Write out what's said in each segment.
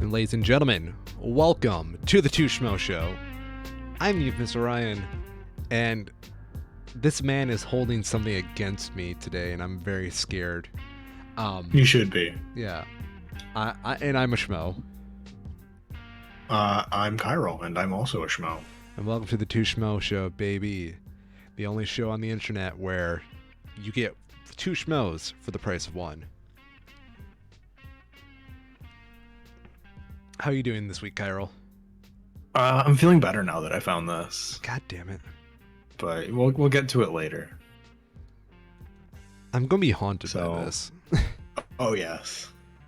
And ladies and gentlemen, welcome to the Schmoes Show. I'm Mr. Ryan, and this man is holding something against me today, and I'm very scared. You should be. Yeah. I'm a Schmo. I'm Kyril, and I'm also a Schmo. And welcome to the Schmoes Show, baby. The only show on the internet where you get two Schmoes for the price of one. How are you doing this week, Kyril? I'm feeling better now that I found this. God damn it. But we'll get to it later. I'm gonna be haunted by this. Oh yes.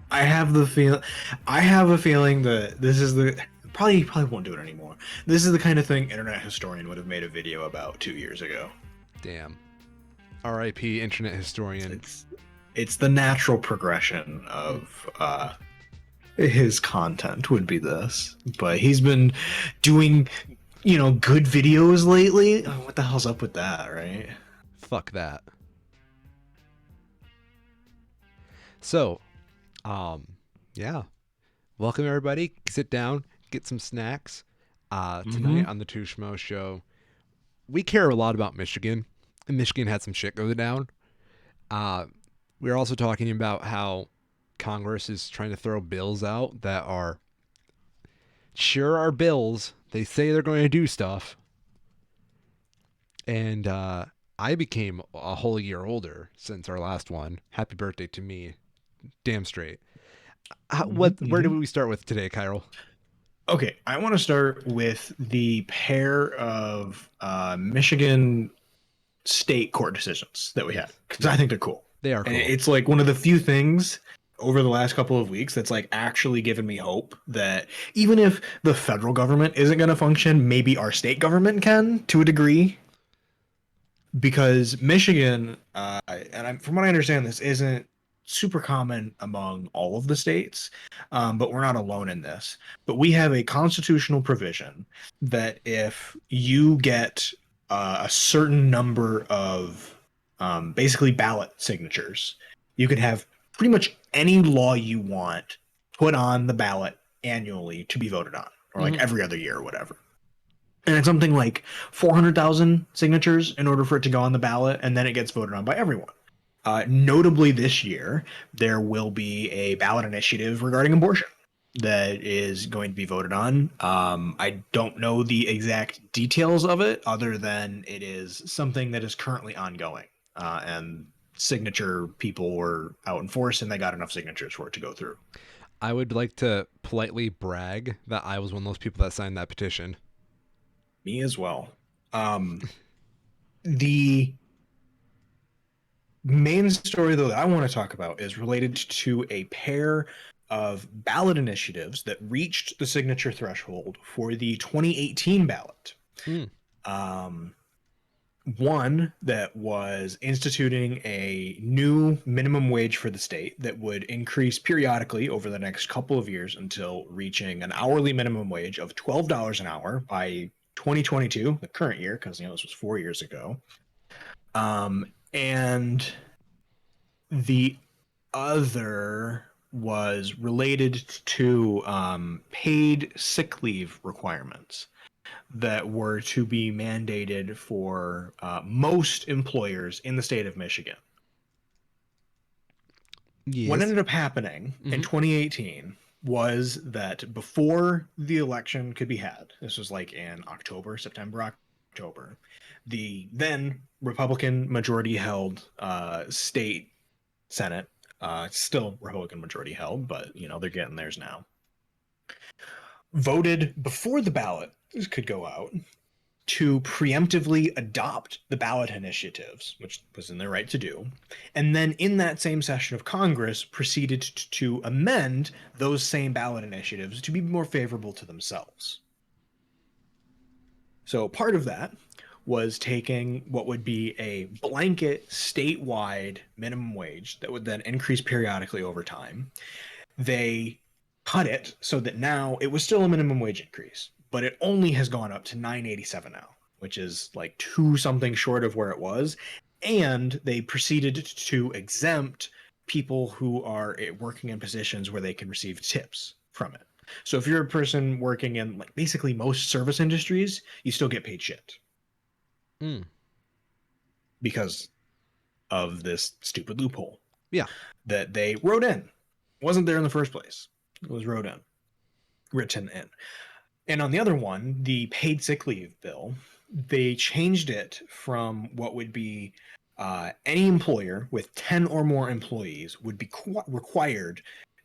I have a feeling that this is the probably won't do it anymore. This is the kind of thing Internet Historian would have made a video about 2 years ago. Damn. R.I.P. Internet Historian. It's the natural progression of his content would be this, but he's been doing, good videos lately. Oh, what the hell's up with that, right? Fuck that. So, yeah. Welcome everybody. Sit down, get some snacks. Tonight on the Schmoes Show, we care a lot about Michigan, and Michigan had some shit go down. We're also talking about how Congress is trying to throw bills out that are bills. They say they're going to do stuff. And I became a whole year older since our last one. Happy birthday to me. Damn straight. Where do we start with today, Kyril? Okay, I want to start with the pair of Michigan state court decisions that we had, because I think they're cool. They are cool. And it's like one of the few things over the last couple of weeks that's like actually given me hope that even if the federal government isn't going to function, maybe our state government can to a degree. Because Michigan, from what I understand, this isn't super common among all of the states, but we're not alone in this. But we have a constitutional provision that if you get a certain number of basically ballot signatures, you can have pretty much any law you want put on the ballot annually to be voted on, or like every other year or whatever. And it's something like 400,000 signatures in order for it to go on the ballot, and then it gets voted on by everyone. Notably this year, there will be a ballot initiative regarding abortion that is going to be voted on. I don't know the exact details of it, other than it is something that is currently ongoing. And signature people were out in force, and they got enough signatures for it to go through. I would like to politely brag that I was one of those people that signed that petition. Me as well. The main story, though, that I want to talk about is related to a pair of ballot initiatives that reached the signature threshold for the 2018 ballot. One that was instituting a new minimum wage for the state that would increase periodically over the next couple of years until reaching an hourly minimum wage of $12 an hour by 2022, the current year, because this was 4 years ago. And the other was related to paid sick leave requirements that were to be mandated for most employers in the state of Michigan. Yes. What ended up happening in 2018 was that before the election could be had, this was like in September, October, the then Republican majority held state Senate, still Republican majority held, but they're getting theirs now, voted before the ballot could go out to preemptively adopt the ballot initiatives, which was in their right to do, and then in that same session of Congress proceeded to amend those same ballot initiatives to be more favorable to themselves. So part of that was taking what would be a blanket statewide minimum wage that would then increase periodically over time. They cut it so that now it was still a minimum wage increase, but it only has gone up to $9.87 now, which is like two something short of where it was. And they proceeded to exempt people who are working in positions where they can receive tips from it. So if you're a person working in like basically most service industries, you still get paid shit Mm. because of this stupid loophole Yeah. that they wrote in. It wasn't there in the first place. It was written in. And on the other one, the paid sick leave bill, they changed it from what would be any employer with 10 or more employees would be required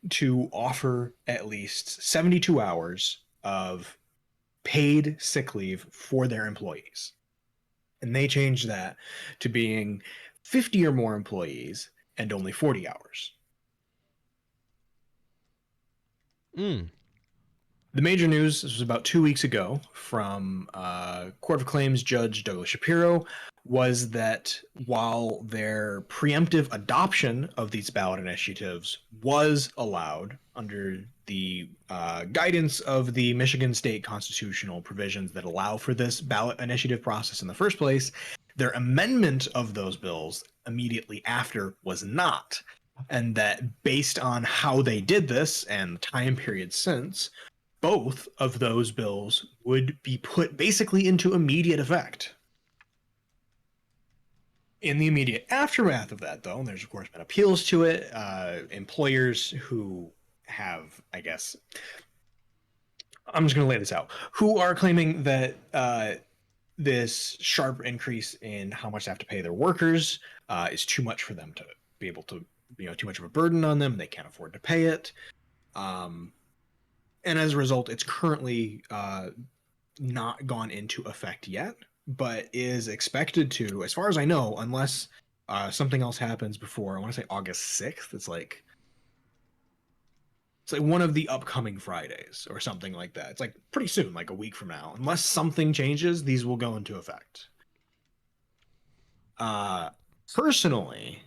to offer at least 72 hours of paid sick leave for their employees. And they changed that to being 50 or more employees and only 40 hours. Mm. The major news, this was about 2 weeks ago, from Court of Claims Judge Douglas Shapiro, was that while their preemptive adoption of these ballot initiatives was allowed under the guidance of the Michigan state constitutional provisions that allow for this ballot initiative process in the first place, their amendment of those bills immediately after was not. And that based on how they did this and the time period since, both of those bills would be put basically into immediate effect. In the immediate aftermath of that, though, there's of course been appeals to it. Employers who have, I guess, I'm just going to lay this out, who are claiming that this sharp increase in how much they have to pay their workers is too much for them to be able to, too much of a burden on them. They can't afford to pay it. And as a result, it's currently not gone into effect yet, but is expected to, as far as I know, unless something else happens before, I want to say August 6th. It's like one of the upcoming Fridays or something like that. It's like pretty soon, like a week from now. Unless something changes, these will go into effect. Personally,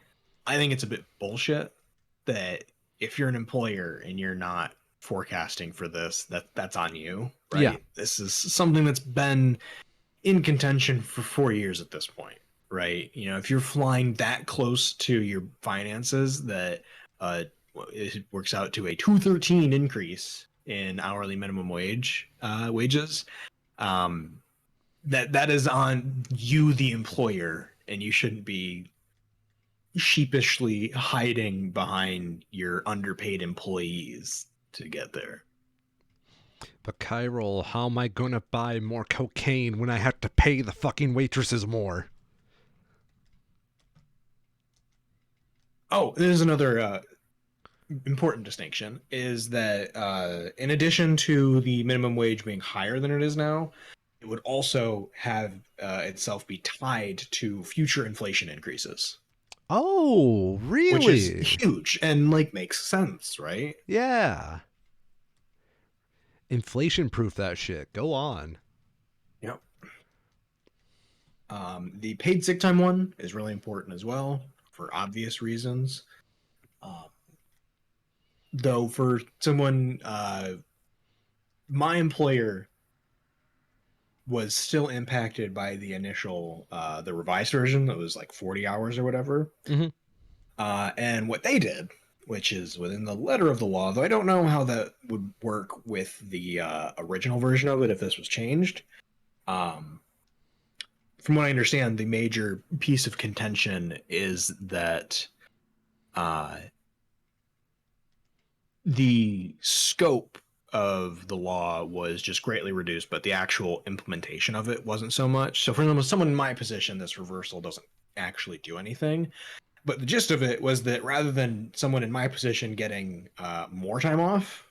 I think it's a bit bullshit that if you're an employer and you're not forecasting for this, that's on you, Yeah. right? This is something that's been in contention for 4 years at this point, right? If you're flying that close to your finances that it works out to a 213 increase in hourly minimum wages, that is on you, the employer, and you shouldn't be sheepishly hiding behind your underpaid employees to get there. But Kyrol, how am I gonna buy more cocaine when I have to pay the fucking waitresses more? Oh, there's another important distinction is that in addition to the minimum wage being higher than it is now, it would also have itself be tied to future inflation increases, Oh, which is really? huge and like makes sense, right? Yeah. Inflation proof that shit. Go on. Yep. The paid sick time one is really important as well for obvious reasons. Um, though for someone, my employer was still impacted by the initial the revised version that was like 40 hours or whatever. Mm-hmm. And what they did, which is within the letter of the law, though I don't know how that would work with the original version of it if this was changed. Um, from what I understand, the major piece of contention is that uh, the scope of the law was just greatly reduced, but the actual implementation of it wasn't so much. So, for example, someone in my position, this reversal doesn't actually do anything. But the gist of it was that rather than someone in my position getting more time off,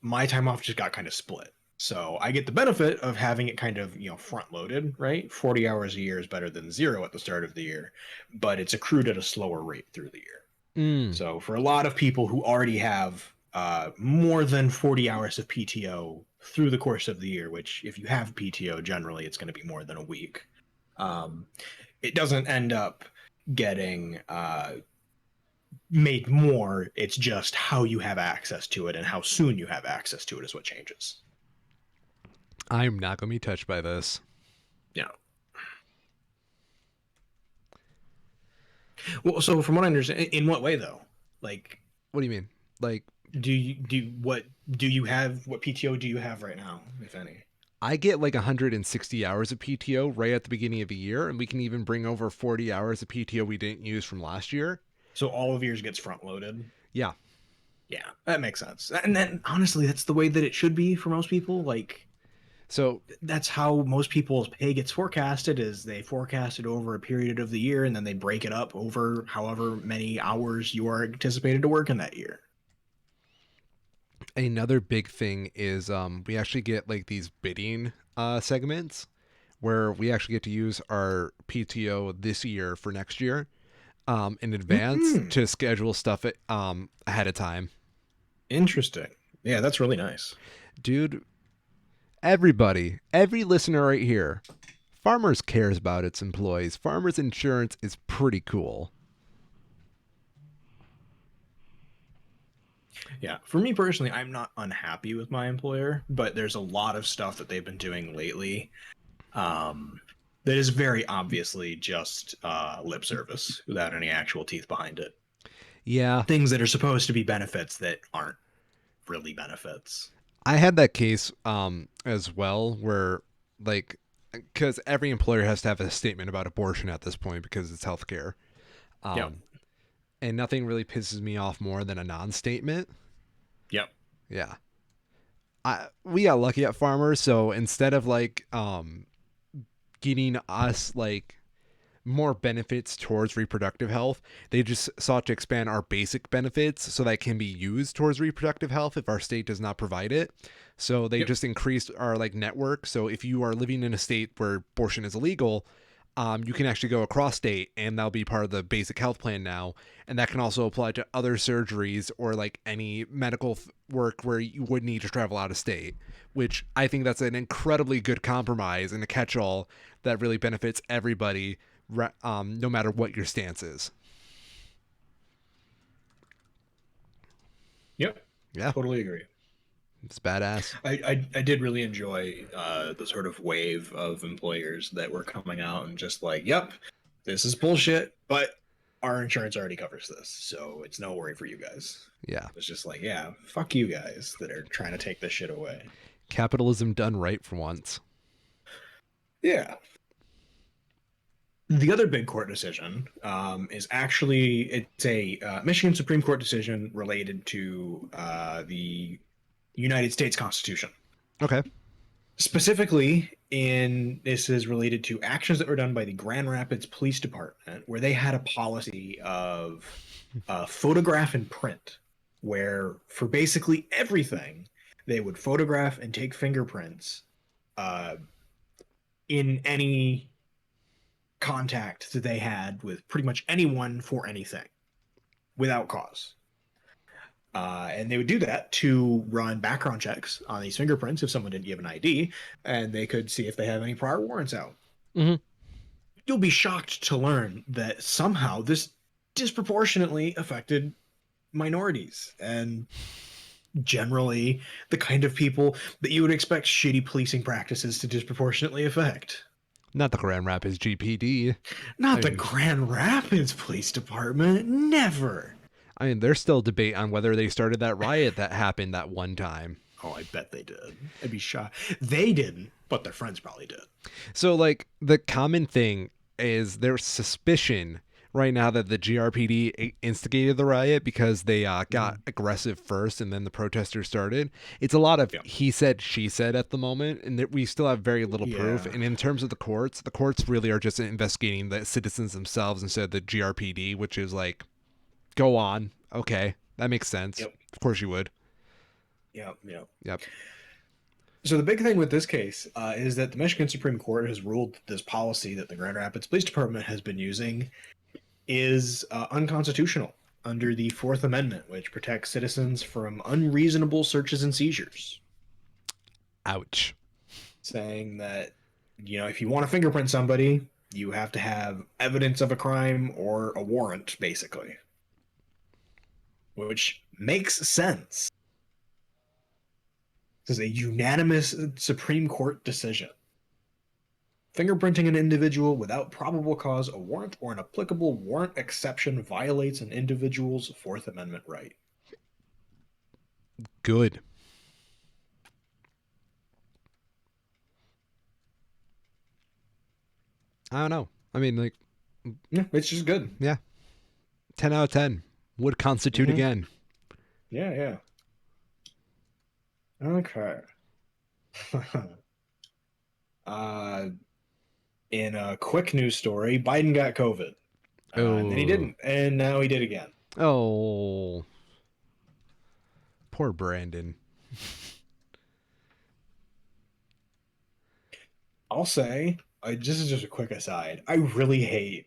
my time off just got kind of split. So I get the benefit of having it kind of, front loaded, right? 40 hours a year is better than zero at the start of the year, but it's accrued at a slower rate through the year. Mm. So for a lot of people who already have more than 40 hours of PTO through the course of the year, which if you have PTO, generally it's going to be more than a week, um, it doesn't end up getting made more. It's just how you have access to it and how soon you have access to it is what changes. I'm not gonna be touched by this. Yeah. Well, so from what I understand, in what way though? Like, What do you mean? Like what PTO do you have right now, if any? I get like 160 hours of PTO right at the beginning of the year, and we can even bring over 40 hours of PTO we didn't use from last year. So all of yours gets front loaded. Yeah. Yeah, that makes sense. And then honestly, that's the way that it should be for most people. Like So that's how most people's pay gets forecasted is they forecast it over a period of the year and then they break it up over however many hours you are anticipated to work in that year. another big thing is we actually get like these bidding segments where we actually get to use our PTO this year for next year in advance Mm-hmm. to schedule stuff ahead of time. Interesting. Yeah, that's really nice. Dude, everybody, every listener right here, Farmers cares about its employees. Farmers insurance is pretty cool. Yeah, for me personally, I'm not unhappy with my employer, but there's a lot of stuff that they've been doing lately um, that is very obviously just lip service without any actual teeth behind it. Yeah, Things that are supposed to be benefits that aren't really benefits. I had that case as well where like because every employer has to have a statement about abortion at this point because it's healthcare. Yep. Um, and nothing really pisses me off more than a non-statement. Yep. Yeah. We got lucky at Farmers, so instead of like getting us like more benefits towards reproductive health, they just sought to expand our basic benefits so that can be used towards reproductive health if our state does not provide it. So they Yep. just increased our like network. So if you are living in a state where abortion is illegal, you can actually go across state and that'll be part of the basic health plan now. And that can also apply to other surgeries or like any medical work where you would need to travel out of state, which I think that's an incredibly good compromise and a catch all that really benefits everybody, no matter what your stance is. Yep. Yeah, Totally agree. it's badass. I did really enjoy the sort of wave of employers that were coming out and just like, yep, this is bullshit, but our insurance already covers this, so it's no worry for you guys. Yeah, It's just like, yeah, fuck you guys that are trying to take this shit away. capitalism done right for once. Yeah. The other big court decision is actually it's a Michigan Supreme Court decision related to the United States Constitution. Okay. Specifically, in this is related to actions that were done by the Grand Rapids Police Department, where they had a policy of photograph and print, where for basically everything they would photograph and take fingerprints uh, in any contact that they had with pretty much anyone for anything without cause. And they would do that to run background checks on these fingerprints if someone didn't give an ID, and they could see if they have any prior warrants out. Mm-hmm. You'll be shocked to learn that somehow this disproportionately affected minorities and generally the kind of people that you would expect shitty policing practices to disproportionately affect. Not the Grand Rapids GPD. Not I the mean, Grand Rapids Police Department. Never. there's still debate on whether they started that riot that happened that one time. Oh, I bet they did. I'd be shocked. They didn't, but their friends probably did. So, like, the common thing is there's suspicion right now that the GRPD instigated the riot because they got aggressive first and then the protesters started. It's a lot of Yeah. he said, she said at the moment, and that we still have very little proof. Yeah. And in terms of the courts really are just investigating the citizens themselves instead of the GRPD, which is like, go on. Okay, that makes sense. Yep. Of course you would. Yep. Yep. Yep. So the big thing with this case is that the Michigan Supreme Court has ruled that this policy that the Grand Rapids Police Department has been using is unconstitutional under the Fourth Amendment, which protects citizens from unreasonable searches and seizures. Ouch. Saying that, if you want to fingerprint somebody, you have to have evidence of a crime or a warrant, basically. Which makes sense. This is a unanimous Supreme Court decision. Fingerprinting an individual without probable cause, a warrant, or an applicable warrant exception violates an individual's Fourth Amendment right. Good. I don't know. I mean, like, Yeah, it's just good. yeah, 10 out of 10 would constitute Hmm. again. Yeah, yeah. Okay. uh, in a quick news story, Biden got COVID, and then he Oh, didn't, and now he did again. oh, poor Brandon. I'll say, this is just a quick aside. I really hate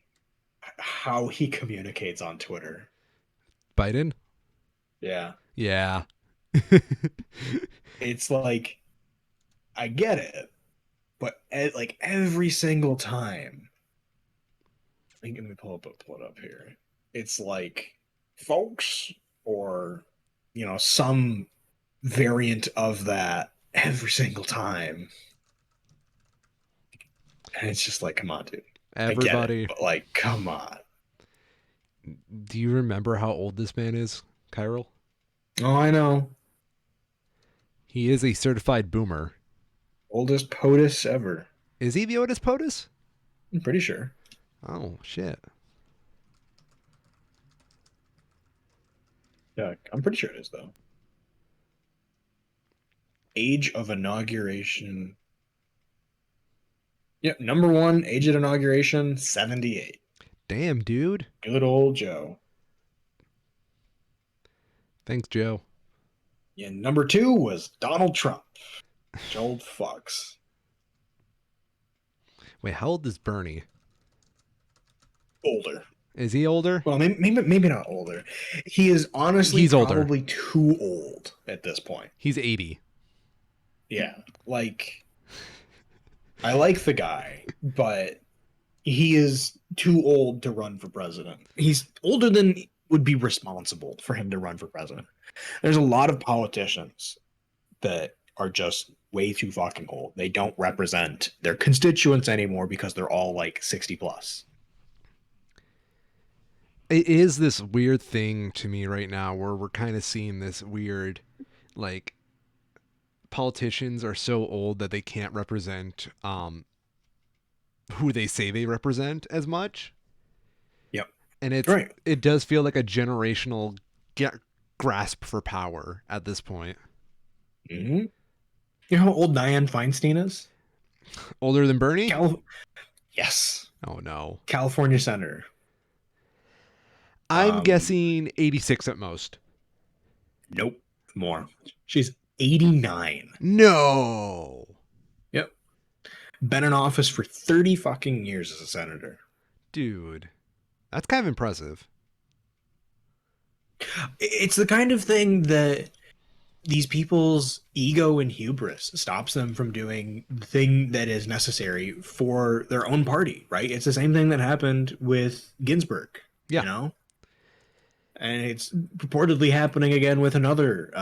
how he communicates on Twitter. Biden? Yeah, Yeah. it's like I get it, but like every single time, let me pull it up here. It's like, folks, or some variant of that every single time, and it's just like, come on, dude. I get it, Everybody, but like, come on. do you remember how old this man is, Kyril? Oh, I know. He is a certified boomer. Oldest POTUS ever. Is he the Otis POTUS? I'm pretty sure. Oh, shit. Yeah, I'm pretty sure it is though. Age of inauguration. Yeah, number one, age of inauguration, 78. Damn, dude. Good old Joe. Thanks, Joe. Yeah, number two was Donald Trump. Old fucks. Wait, how old is Bernie? Older. Is he older? Well, maybe not older. He is honestly He's older. probably too old at this point. He's 80. Yeah, like I like the guy, but he is too old to run for president. He's older than would be responsible for him to run for president. There's a lot of politicians that are just way too fucking old. They don't represent their constituents anymore because they're all like 60 plus. It is this weird thing to me right now where we're kind of seeing this weird, like, politicians are so old that they can't represent who they say they represent as much. Yep. And Right. it does feel like a generational grasp for power at this point. Mm-hmm. You know how old Dianne Feinstein is? Older than Bernie? Yes. Oh no. California senator. I'm guessing 86 at most. Nope. More. She's 89. No. Yep. Been in office for 30 fucking years as a senator. Dude. That's kind of impressive. It's the kind of thing that these people's ego and hubris stops them from doing the thing that is necessary for their own party, right? It's the same thing that happened with Ginsburg, Yeah. you know? And it's purportedly happening again with another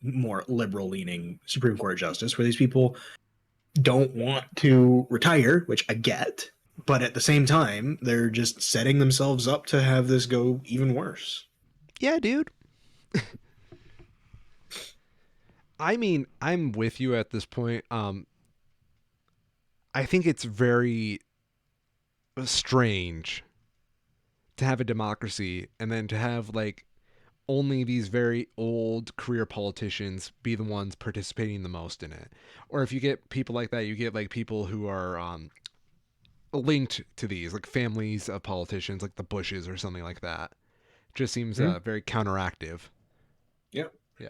more liberal leaning Supreme Court justice, where these people don't want to retire, which I get, but at the same time, they're just setting themselves up to have this go even worse. Yeah, dude. I mean, I'm with you at this point. I think it's very strange to have a democracy and then to have like only these very old career politicians be the ones participating the most in it. Or if you get people like that, you get like people who are linked to these, like families of politicians, like the Bushes or something like that. Just seems very counteractive. Yep. Yeah.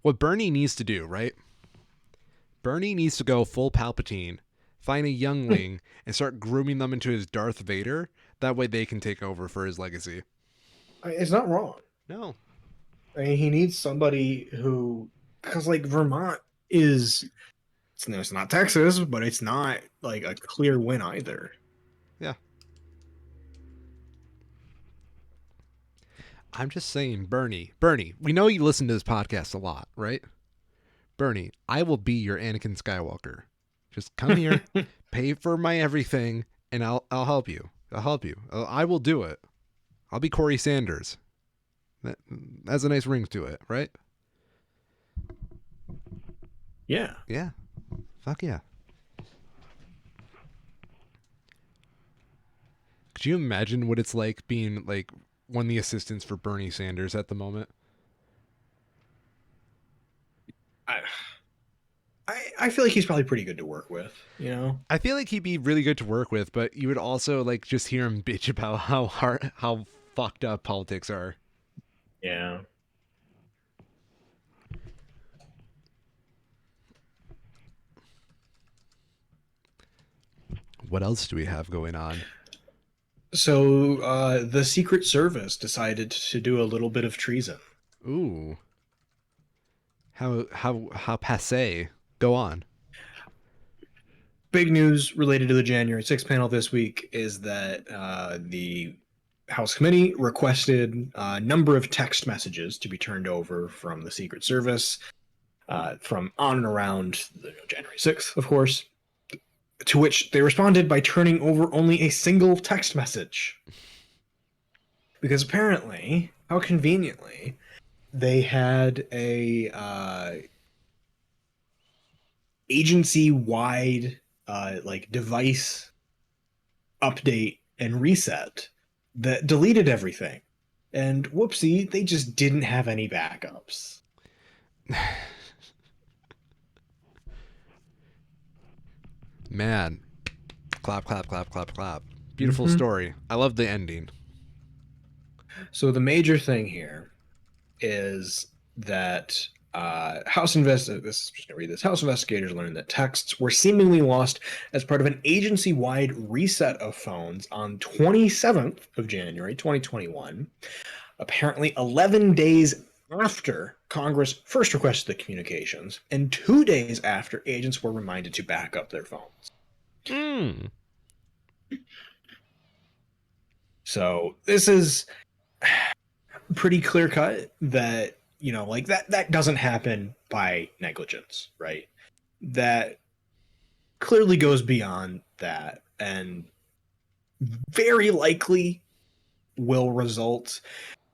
What Bernie needs to do, right? Bernie needs to go full Palpatine, find a youngling, and start grooming them into his Darth Vader. That way they can take over for his legacy. It's not wrong. No. I mean, he needs somebody who, because like Vermont is, it's not Texas, but it's not like a clear win either. Yeah. I'm just saying, Bernie, we know you listen to this podcast a lot, right? Bernie, I will be your Anakin Skywalker. Just come here, pay for my everything, and I'll help you. I will do it. I'll be Corey Sanders. That has a nice ring to it, right? Yeah. Yeah. Fuck yeah. Could you imagine what it's like being like one of the assistants for Bernie Sanders at the moment? I, I feel like he's probably pretty good to work with, you know? I feel like he'd be really good to work with, but you would also like just hear him bitch about how fucked up politics are. Yeah. What else do we have going on? So the Secret Service decided to do a little bit of treason. Ooh, how passe. Go on. Big news related to the January 6th panel this week is that the House committee requested a number of text messages to be turned over from the Secret Service from on and around January 6th, of course, to which they responded by turning over only a single text message. Because apparently, how conveniently, they had a agency-wide like device update and reset that deleted everything. And whoopsie, they just didn't have any backups. Man, clap, clap, clap, clap, clap. Beautiful Mm-hmm. story. I love the ending. So the major thing here is that House investigators learned that texts were seemingly lost as part of an agency-wide reset of phones on 27th of January 2021. Apparently, 11 days after Congress first requested the communications, and 2 days after agents were reminded to back up their phones. Mm. So this is pretty clear cut that like that doesn't happen by negligence, right? That clearly goes beyond that and very likely will result.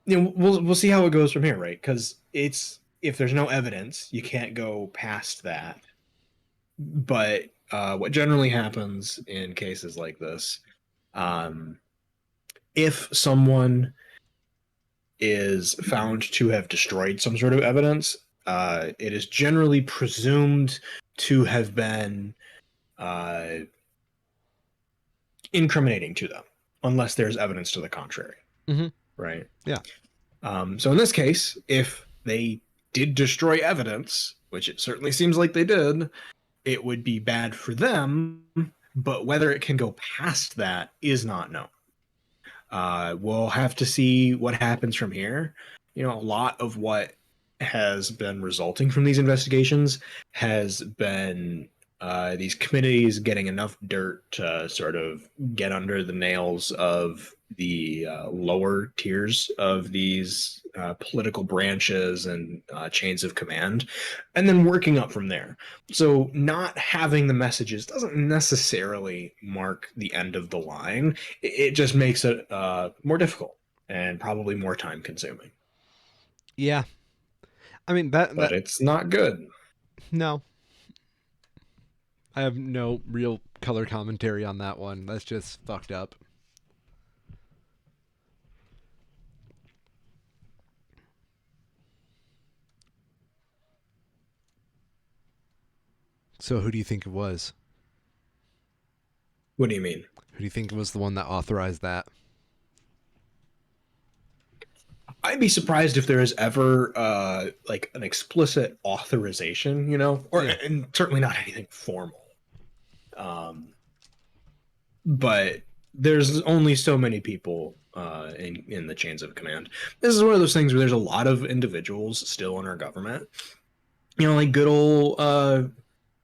We'll see how it goes from here, right? Because it's if there's no evidence, you can't go past that. But what generally happens in cases like this, um, if someone is found to have destroyed some sort of evidence, it is generally presumed to have been uh, incriminating to them, unless there's evidence to the contrary, Mm-hmm. right? Yeah. So in this case, if they did destroy evidence, which it certainly seems like they did, it would be bad for them, but whether it can go past that is not known. We'll have to see what happens from here. A lot of what has been resulting from these investigations has been these committees getting enough dirt to sort of get under the nails of the lower tiers of these political branches and chains of command, and then working up from there. So, not having the messages doesn't necessarily mark the end of the line. It just makes it more difficult and probably more time consuming. Yeah. I mean But that it's not good. no. I have no real color commentary on that one. That's just fucked up. So who do you think it was? What do you mean? Who do you think was the one that authorized that? I'd be surprised if there is ever like an explicit authorization, or Yeah. and certainly not anything formal. Um, but there's only so many people in the chains of command. This is one of those things where there's a lot of individuals still in our government. Like good old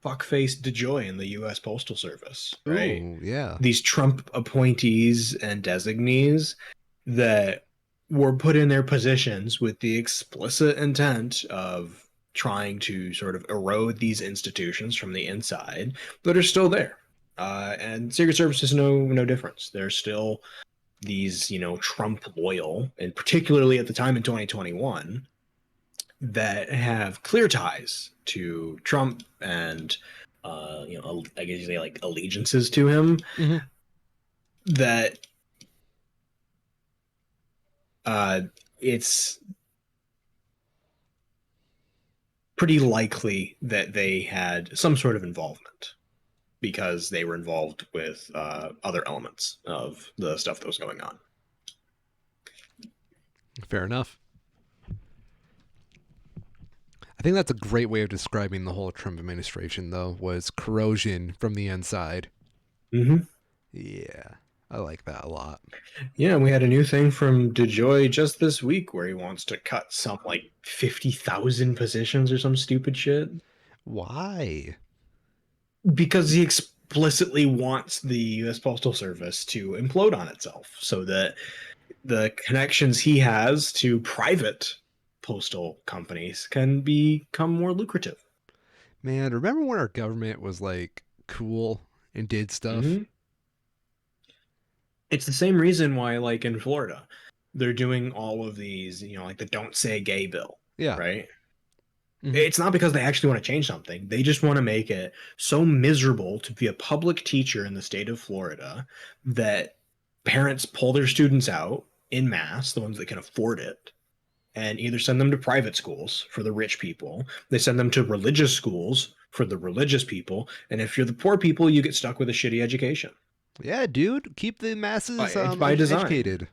fuckface DeJoy in the U.S. Postal Service, right? Ooh, yeah. These Trump appointees and designees that were put in their positions with the explicit intent of trying to sort of erode these institutions from the inside, that are still there. And Secret Service is no difference. They're still these, Trump loyal, and particularly at the time in 2021, that have clear ties to Trump and, I guess you say like allegiances to him, Mm-hmm. that uh, it's pretty likely that they had some sort of involvement because they were involved with other elements of the stuff that was going on. Fair enough. I think that's a great way of describing the whole Trump administration, though, was corrosion from the inside. Mm-hmm. Yeah, I like that a lot. Yeah, we had a new thing from DeJoy just this week where he wants to cut some like 50,000 positions or some stupid shit Why? because he explicitly wants the US Postal Service to implode on itself so that the connections he has to private postal companies can become more lucrative. Man, remember when our government was like cool and did stuff? Mm-hmm. It's the same reason why, like in Florida, they're doing all of these, like the "Don't Say Gay" bill, Yeah. right? Mm-hmm. It's not because they actually want to change something. They just want to make it so miserable to be a public teacher in the state of Florida that parents pull their students out in mass, the ones that can afford it, and either send them to private schools for the rich people. They send them to religious schools for the religious people. And if you're the poor people, you get stuck with a shitty education. Yeah, dude, keep the masses It's by design. educated.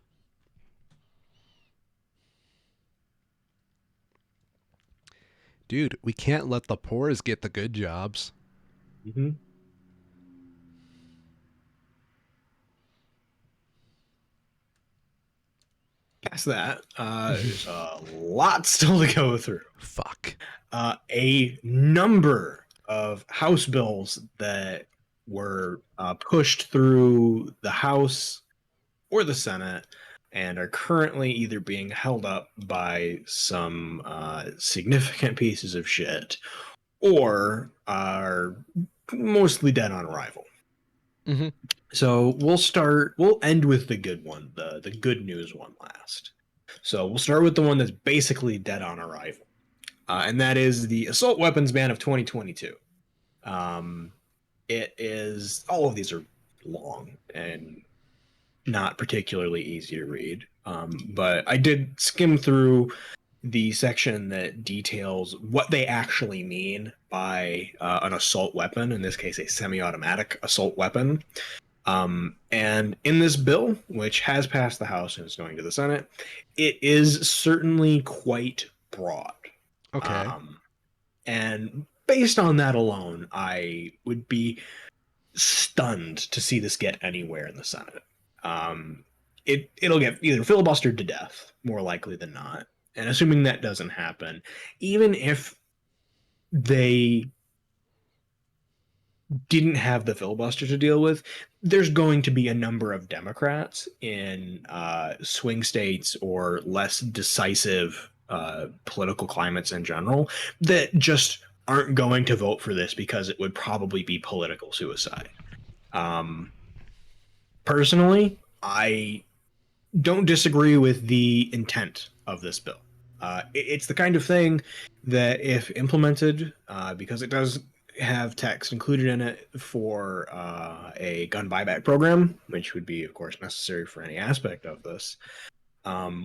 Dude, we can't let the poors get the good jobs. Mm-hmm. Past that, there's a lot still to go through. Fuck. A number of House bills that were pushed through the House or the Senate and are currently either being held up by some significant pieces of shit or are mostly dead on arrival. Mm-hmm. So we'll end with the good one, the good news one last. So we'll start with the one that's basically dead on arrival. And that is the assault weapons ban of 2022. Um, it is, all of these are long and not particularly easy to read. But I did skim through the section that details what they actually mean by an assault weapon, in this case, a semi automatic assault weapon. And in this bill, which has passed the House and is going to the Senate, it is certainly quite broad. Okay. Um, and based on that alone, I would be stunned to see this get anywhere in the Senate. Um, it'll get either filibustered to death, more likely than not. And assuming that doesn't happen, even if they didn't have the filibuster to deal with, there's going to be a number of Democrats in swing states or less decisive political climates in general that just aren't going to vote for this because it would probably be political suicide. Um, Personally, I don't disagree with the intent of this bill. It's the kind of thing that, if implemented, because it does have text included in it for a gun buyback program, which would be, of course, necessary for any aspect of this,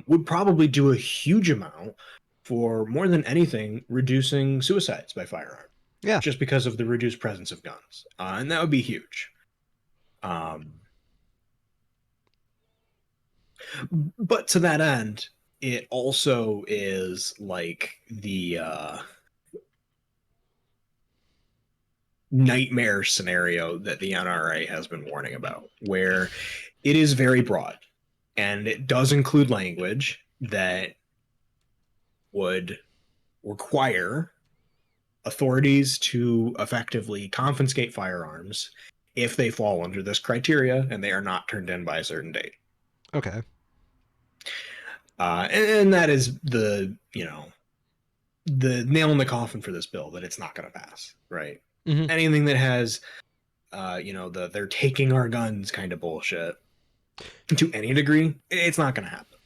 would probably do a huge amount for, more than anything, reducing suicides by firearm, Yeah. just because of the reduced presence of guns. And that would be huge. Um, but to that end, it also is like the nightmare scenario that the NRA has been warning about, where it is very broad and it does include language that would require authorities to effectively confiscate firearms if they fall under this criteria and they are not turned in by a certain date. Okay. And that is the nail in the coffin for this bill, that it's not going to pass, right? Mm-hmm. Anything that has, they're taking our guns kind of bullshit to any degree, it's not going to happen.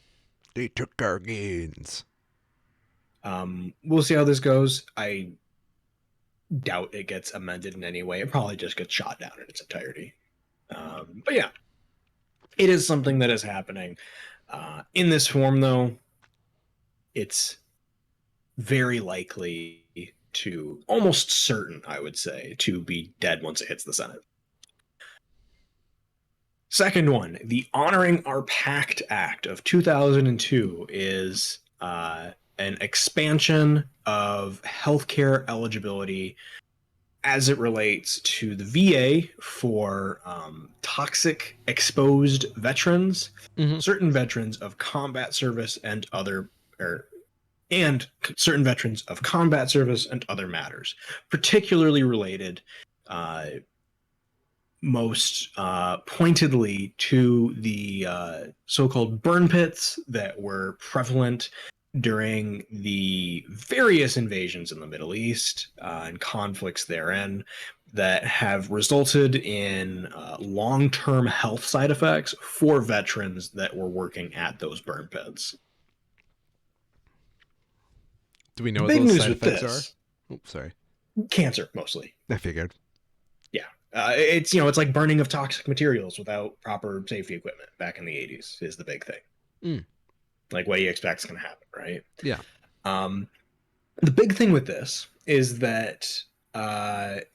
They took our gains. We'll see how this goes. I doubt it gets amended in any way. It probably just gets shot down in its entirety. But yeah, it is something that is happening. In this form, though, it's very likely to, almost certain, I would say, to be dead once it hits the Senate. Second one, the Honoring Our Pact Act of 2002 is an expansion of healthcare eligibility as it relates to the VA for toxic exposed veterans, certain veterans of combat service and certain veterans of combat service and other matters, particularly related most pointedly to the so-called burn pits that were prevalent during the various invasions in the Middle East and conflicts therein that have resulted in long-term health side effects for veterans that were working at those burn pits. Do we know The what big those news side with effects are? this, Oops, sorry. cancer mostly. I figured. Yeah. It's it's like burning of toxic materials without proper safety equipment back in the 80s is the big thing. Like, what do you expect is going to happen, right? Yeah. The big thing with this is that it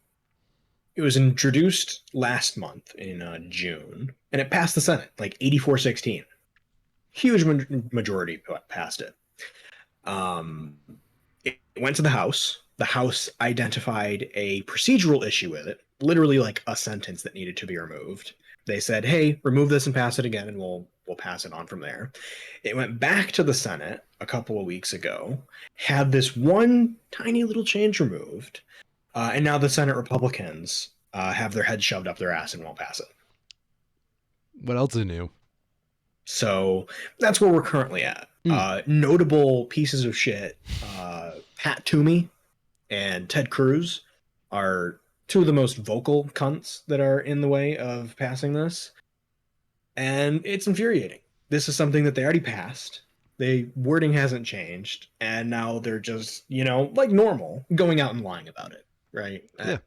was introduced last month in June, and it passed the Senate, like 84-16. Huge majority passed it. It went to the House. The House identified a procedural issue with it, literally like a sentence that needed to be removed. They said, "Hey, remove this and pass it again, and we'll pass it on from there." It went back to the Senate a couple of weeks ago, had this one tiny little change removed, and now the Senate Republicans have their head shoved up their ass and won't pass it. What else is new? So that's where we're currently at. Notable pieces of shit. Pat Toomey and Ted Cruz are two of the most vocal cunts that are in the way of passing this. And it's infuriating. This is something that they already passed. The wording hasn't changed. And now they're just, like normal, going out and lying about it. Right? Yeah.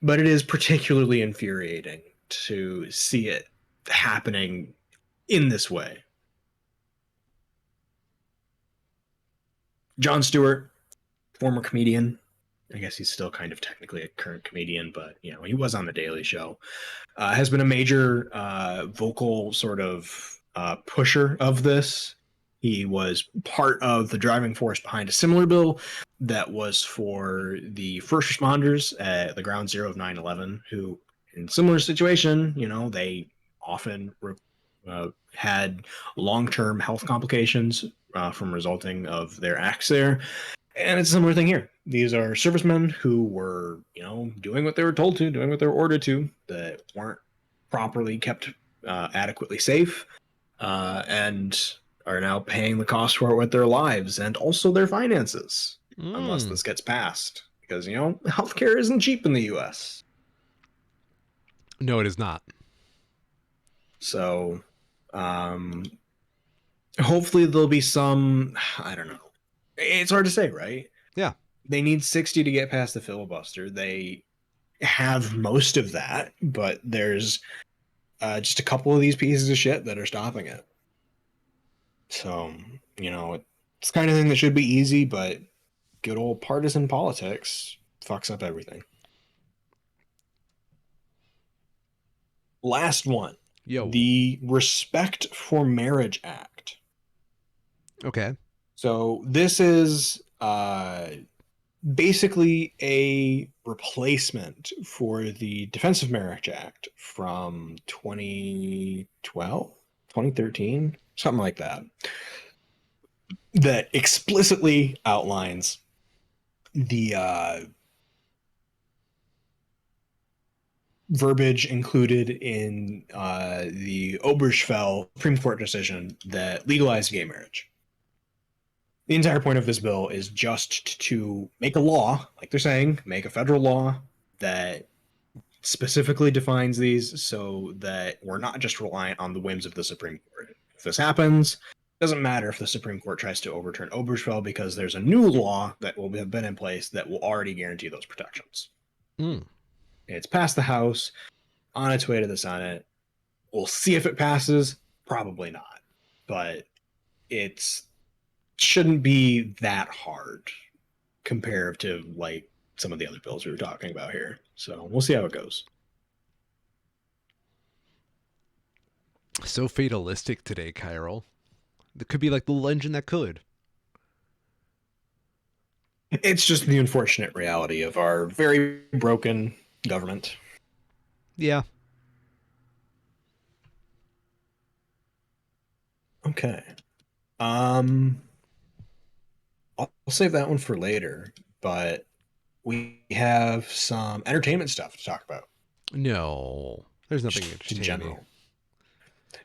But it is particularly infuriating to see it happening in this way. Jon Stewart, former comedian. I guess he's still kind of technically a current comedian, but he was on the Daily Show. Has been a major vocal sort of pusher of this. He was part of the driving force behind a similar bill that was for the first responders at the ground zero of 9/11, who, in similar situation, they often had long-term health complications from resulting of their acts there. And it's a similar thing here. These are servicemen who were, doing what they were told to, doing what they were ordered to, that weren't properly kept adequately safe, and are now paying the cost for it with their lives and also their finances, unless this gets passed. Because, healthcare isn't cheap in the U.S. No, it is not. So, hopefully there'll be some, I don't know. It's hard to say, right? Yeah. They need 60 to get past the filibuster. They have most of that, but there's just a couple of these pieces of shit that are stopping it. So, it's the kind of thing that should be easy, but good old partisan politics fucks up everything. Last one. Yo. The Respect for Marriage Act. Okay. So this is basically a replacement for the Defense of Marriage Act from 2012, 2013, something like that, that explicitly outlines the verbiage included in the Obergefell Supreme Court decision that legalized gay marriage. The entire point of this bill is just to make a law, like they're saying, make a federal law that specifically defines these so that we're not just reliant on the whims of the Supreme Court. If this happens, it doesn't matter if the Supreme Court tries to overturn Obergefell because there's a new law that will have been in place that will already guarantee those protections. Mm. It's passed the House, on its way to the Senate. We'll see if it passes. Probably not, but it's shouldn't be that hard compared to like some of the other bills we were talking about here. So we'll see how it goes. So fatalistic today, Kyril. It could be like the legend that could. It's just the unfortunate reality of our very broken government. Yeah. Okay. I'll save that one for later, but we have some entertainment stuff to talk about. No. There's nothing Just in entertaining. general.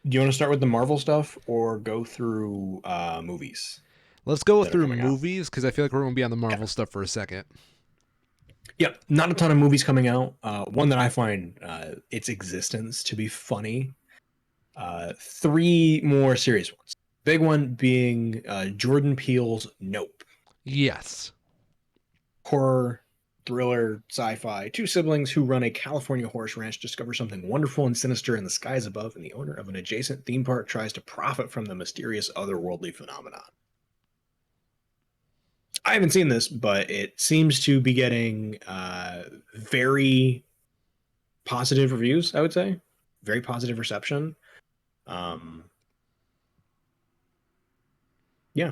Do you want to start with the Marvel stuff or go through movies Let's go that are through coming out? movies because I feel like we're going to be on the Okay. Marvel stuff for a second. Yep, not a ton of movies coming out. One that I find its existence to be funny. Three more serious ones. Big one being Jordan Peele's Nope. Yes. Horror, thriller, sci-fi. Two siblings who run a California horse ranch discover something wonderful and sinister in the skies above, and the owner of an adjacent theme park tries to profit from the mysterious otherworldly phenomenon. I haven't seen this, but it seems to be getting very positive reviews, I would say. Very positive reception. Um, yeah,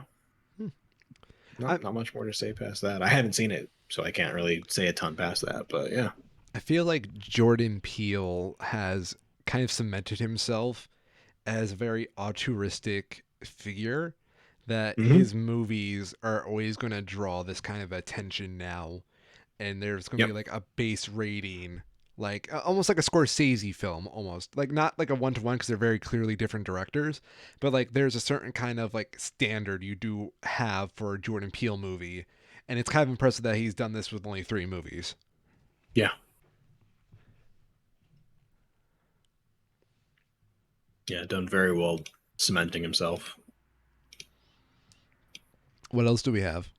Hmm. not much more to say past that. I haven't seen it, so I can't really say a ton past that, but yeah. I feel like Jordan Peele has kind of cemented himself as a very altruistic figure that Mm-hmm. his movies are always going to draw this kind of attention now, and there's going to be Yep. like a base rating, like almost like a Scorsese film, almost like not like a one to one because they're very clearly different directors, but like there's a certain kind of like standard you do have for a Jordan Peele movie, and it's kind of impressive that he's done this with only 3 movies. Yeah. Yeah. Done very well cementing himself. What else do we have?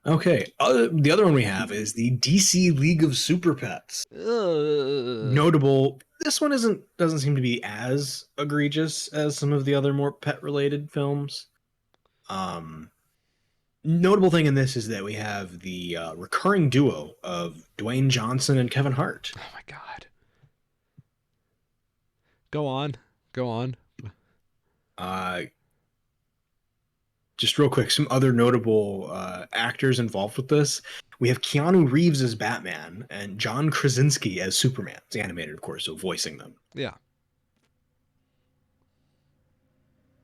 Okay. The other one we have is the DC League of Super Pets. Notable. This one doesn't seem to be as egregious as some of the other more pet related films. Um, Notable thing in this is that we have the recurring duo of Dwayne Johnson and Kevin Hart. Oh my god. Go on. Go on. Uh, just real quick, some other notable actors involved with this. We have Keanu Reeves as Batman and John Krasinski as Superman. It's animated, of course, so voicing them. Yeah.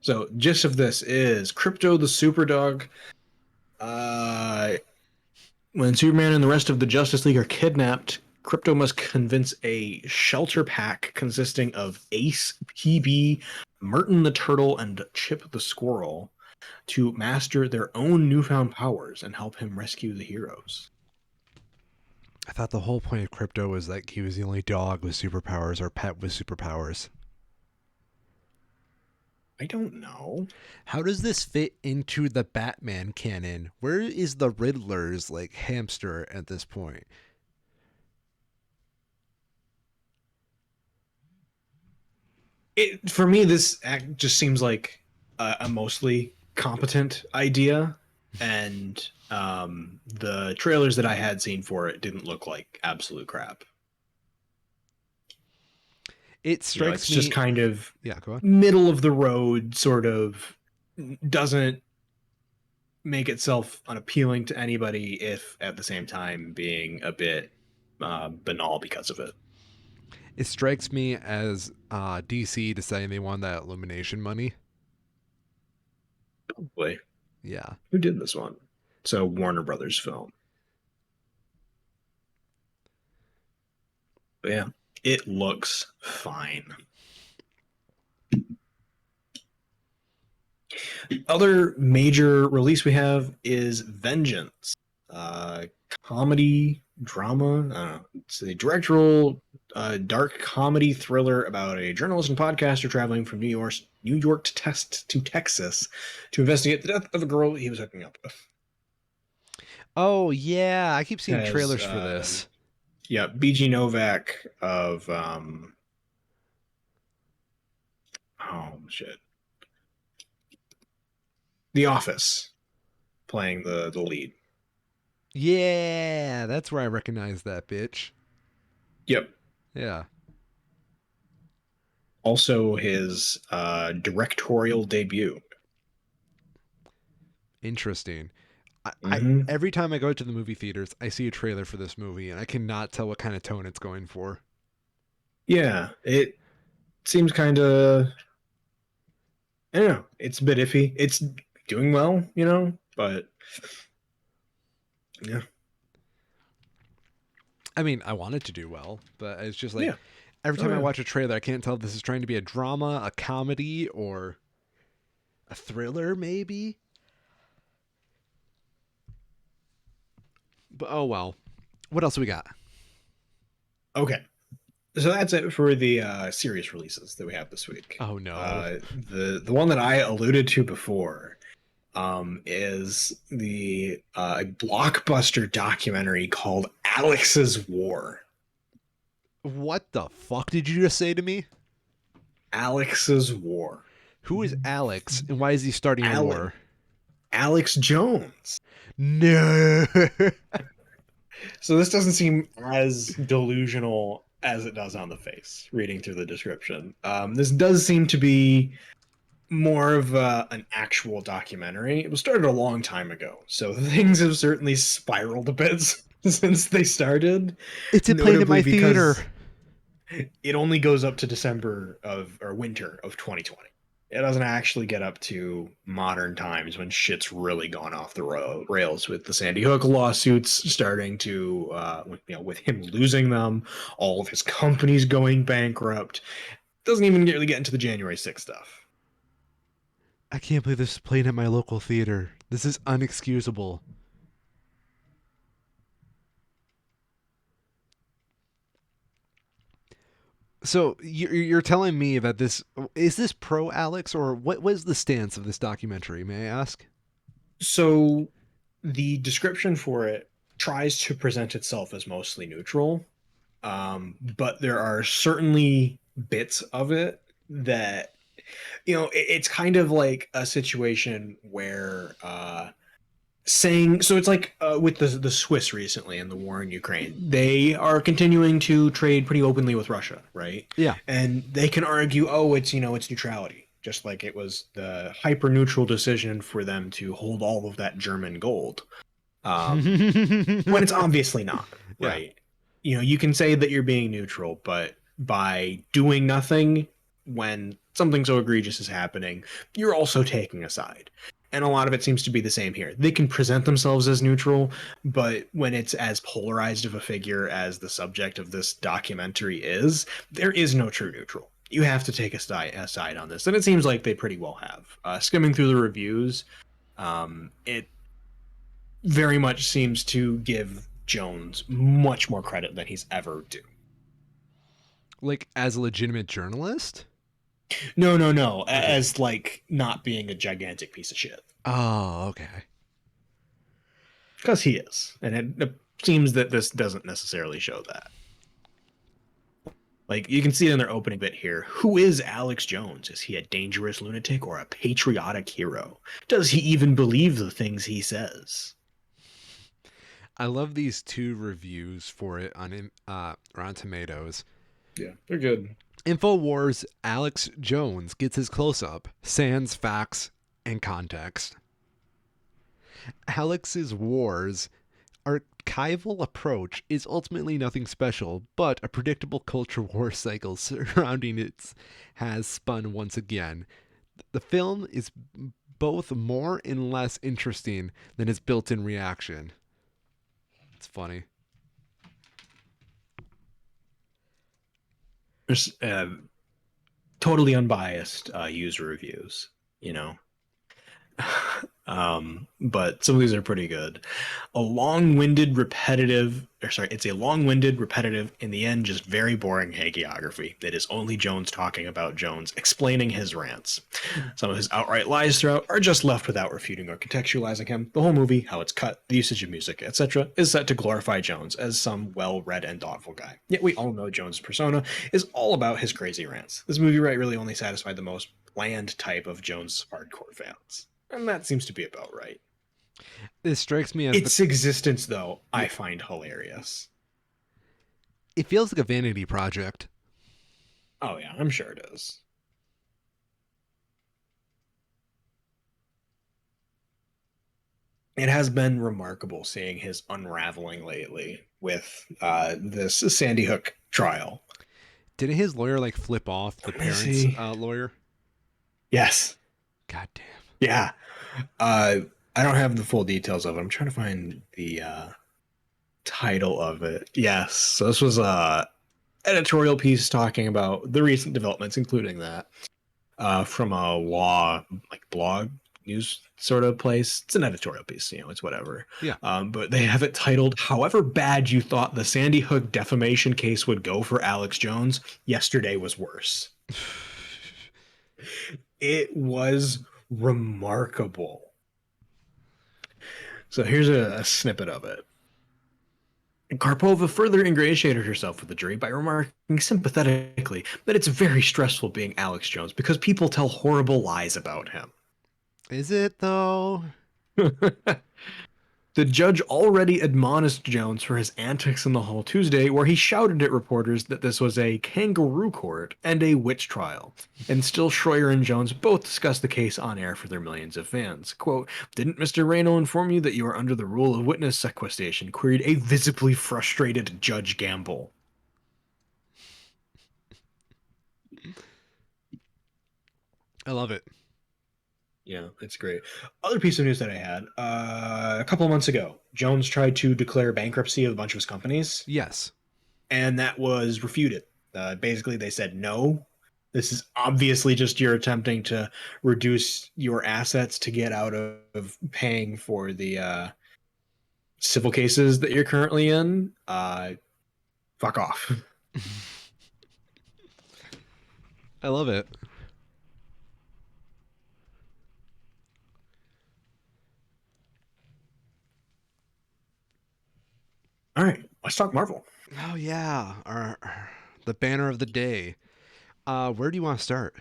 So, gist of this is Crypto the Superdog. Uh, when Superman and the rest of the Justice League are kidnapped, Crypto must convince a shelter pack consisting of Ace, PB, Merton the Turtle, and Chip the Squirrel to master their own newfound powers and help him rescue the heroes. I thought the whole point of Crypto was like he was the only dog with superpowers or pet with superpowers. I don't know. How does this fit into the Batman canon? Where is the Riddler's like hamster at this point? For me, this act just seems like a mostly competent idea, and the trailers that I had seen for it didn't look like absolute crap. It It's strikes just me. kind of Yeah, go on. middle of the road, sort of doesn't make itself unappealing to anybody, if at the same time being a bit banal because of it. It strikes me as DC deciding they want that Illumination money. Wait, Yeah. who did this one? So Warner Brothers film. But yeah, it looks fine. Other major release we have is Vengeance, uh, comedy drama. I don't know. It's a directorial dark comedy thriller about a journalist and podcaster traveling from New York to Texas to investigate the death of a girl he was hooking up with. Oh yeah, I keep seeing Has trailers for this. yeah, BG Novak of oh shit, The Office playing the lead. Yeah, that's where I recognize that bitch. Yep. Yeah, Also his directorial debut. interesting. I Hmm. every time I go to the movie theaters, I see a trailer for this movie, and I cannot tell what kind of tone it's going for. Yeah, it seems kind of, I don't know. It's a bit iffy. It's doing well, but yeah, I mean, I want it to do well, but it's just like yeah, every oh time I yeah. watch a trailer, I can't tell if this is trying to be a drama, a comedy, or a thriller, maybe. But oh well. What else we got? Okay, so that's it for the series releases that we have this week. Oh no. The one that I alluded to before is the blockbuster documentary called Alex's War. What the fuck did you just say to me? Alex's War. Who is Alex and why is he starting a Ale- war? Alex Jones. No. So this doesn't seem as delusional as it does on the face, reading through the description. This does seem to be more of an actual documentary. It was started a long time ago, so things have certainly spiraled a bit since they started, It's it playing in notably my theater. because it only goes up to December of or winter of 2020. It doesn't actually get up to modern times when shit's really gone off the rails with the Sandy Hook lawsuits starting to, with him losing them, all of his companies going bankrupt. Doesn't even really get into the January 6th stuff. I can't believe this is playing at my local theater. This is unexcusable. So you're telling me that this is this pro Alex or what was the stance of this documentary? May I ask? So the description for it tries to present itself as mostly neutral, but there are certainly bits of it that it's kind of like a situation where saying so it's like with the Swiss recently in the war in Ukraine, they are continuing to trade pretty openly with Russia, right? Yeah. And they can argue, oh, it's neutrality, just like it was the hyper neutral decision for them to hold all of that German gold, when it's obviously not, Yeah. right? You can say that you're being neutral, but by doing nothing when something so egregious is happening, you're also taking a side. And a lot of it seems to be the same here. They can present themselves as neutral, but when it's as polarized of a figure as the subject of this documentary is, there is no true neutral. You have to take a side on this. And it seems like they pretty well have. Skimming through the reviews, it very much seems to give Jones much more credit than he's ever due. Like as a legitimate journalist? No, no, no. Okay. As like not being a gigantic piece of shit. Oh, okay. Because he is. And it seems that this doesn't necessarily show that. Like, you can see it in their opening bit here. Who is Alex Jones? Is he a dangerous lunatic or a patriotic hero? Does he even believe the things he says? I love these two reviews for it on Rotten Tomatoes. Yeah, they're good. Infowars Alex Jones gets his close up, sans facts and context. Alex's Wars archival approach is ultimately nothing special, but a predictable culture war cycle surrounding it has spun once again. The film is both more and less interesting than its built in reaction. It's funny. There's totally unbiased user reviews, you know. But some of these are pretty good. A long-winded, repetitive, or sorry, it's a long-winded, repetitive, in the end, just very boring hagiography. It is only Jones talking about Jones, explaining his rants. Some of his outright lies throughout are just left without refuting or contextualizing him. The whole movie, how it's cut, the usage of music, etc., is set to glorify Jones as some well-read and thoughtful guy. Yet we all know Jones' persona is all about his crazy rants. This movie really only satisfied the most bland type of Jones hardcore fans. And that seems to be about right. This strikes me as the Its existence, though, yeah, I find hilarious. it feels like a vanity project. Oh, yeah, I'm sure it is. It has been remarkable seeing his unraveling lately with this Sandy Hook trial. Didn't his lawyer like flip off the Let me parents' see. lawyer? Yes. God damn. Yeah. Uh, I don't have the full details of it. I'm trying to find the title of it. Yes. So this was a editorial piece talking about the recent developments, including that. From a law like blog news sort of place. It's an editorial piece, it's whatever. Yeah. But they have it titled, "However bad you thought the Sandy Hook defamation case would go for Alex Jones, yesterday was worse." It was remarkable. So here's a snippet of it. Karpova further ingratiated herself with the jury by remarking sympathetically that it's very stressful being Alex Jones because people tell horrible lies about him. Is it though? The judge already admonished Jones for his antics in the hall Tuesday, where he shouted at reporters that this was a kangaroo court and a witch trial. And still, Schroyer and Jones both discussed the case on air for their millions of fans. Quote, "Didn't Mr. Rayno inform you that you are under the rule of witness sequestration?" queried a visibly frustrated Judge Gamble. I love it. Yeah, it's great. Other piece of news that I had a couple of months ago, Jones tried to declare bankruptcy of a bunch of his companies, Yes. and that was refuted. Basically, they said no. This is obviously just you're attempting to reduce your assets to get out of paying for the civil cases that you're currently in. Fuck off. I love it. All right, let's talk Marvel. Oh yeah. The banner of the day. Where do you want to start?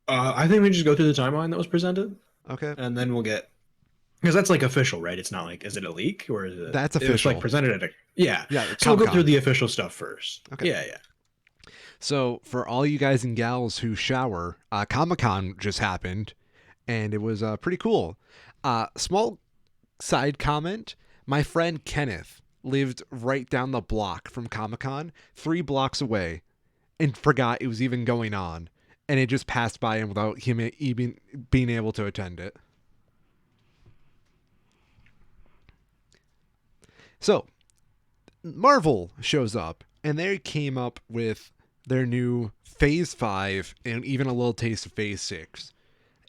I think we just go through the timeline that was presented, Okay. and then we'll get because that's like official, right? It's not like is it a leak or is it? That's It was like official. presented at a yeah. Yeah, So we'll Comic go through Con. the official stuff first. Okay. Yeah, yeah. So for all you guys and gals who shower, Comic Con just happened, and it was pretty cool. Small side comment: my friend Kenneth lived right down the block from Comic Con, 3 blocks away, and forgot it was even going on, and it just passed by him without him even being able to attend it. So Marvel shows up, and they came up with their new Phase 5 and even a little taste of Phase 6.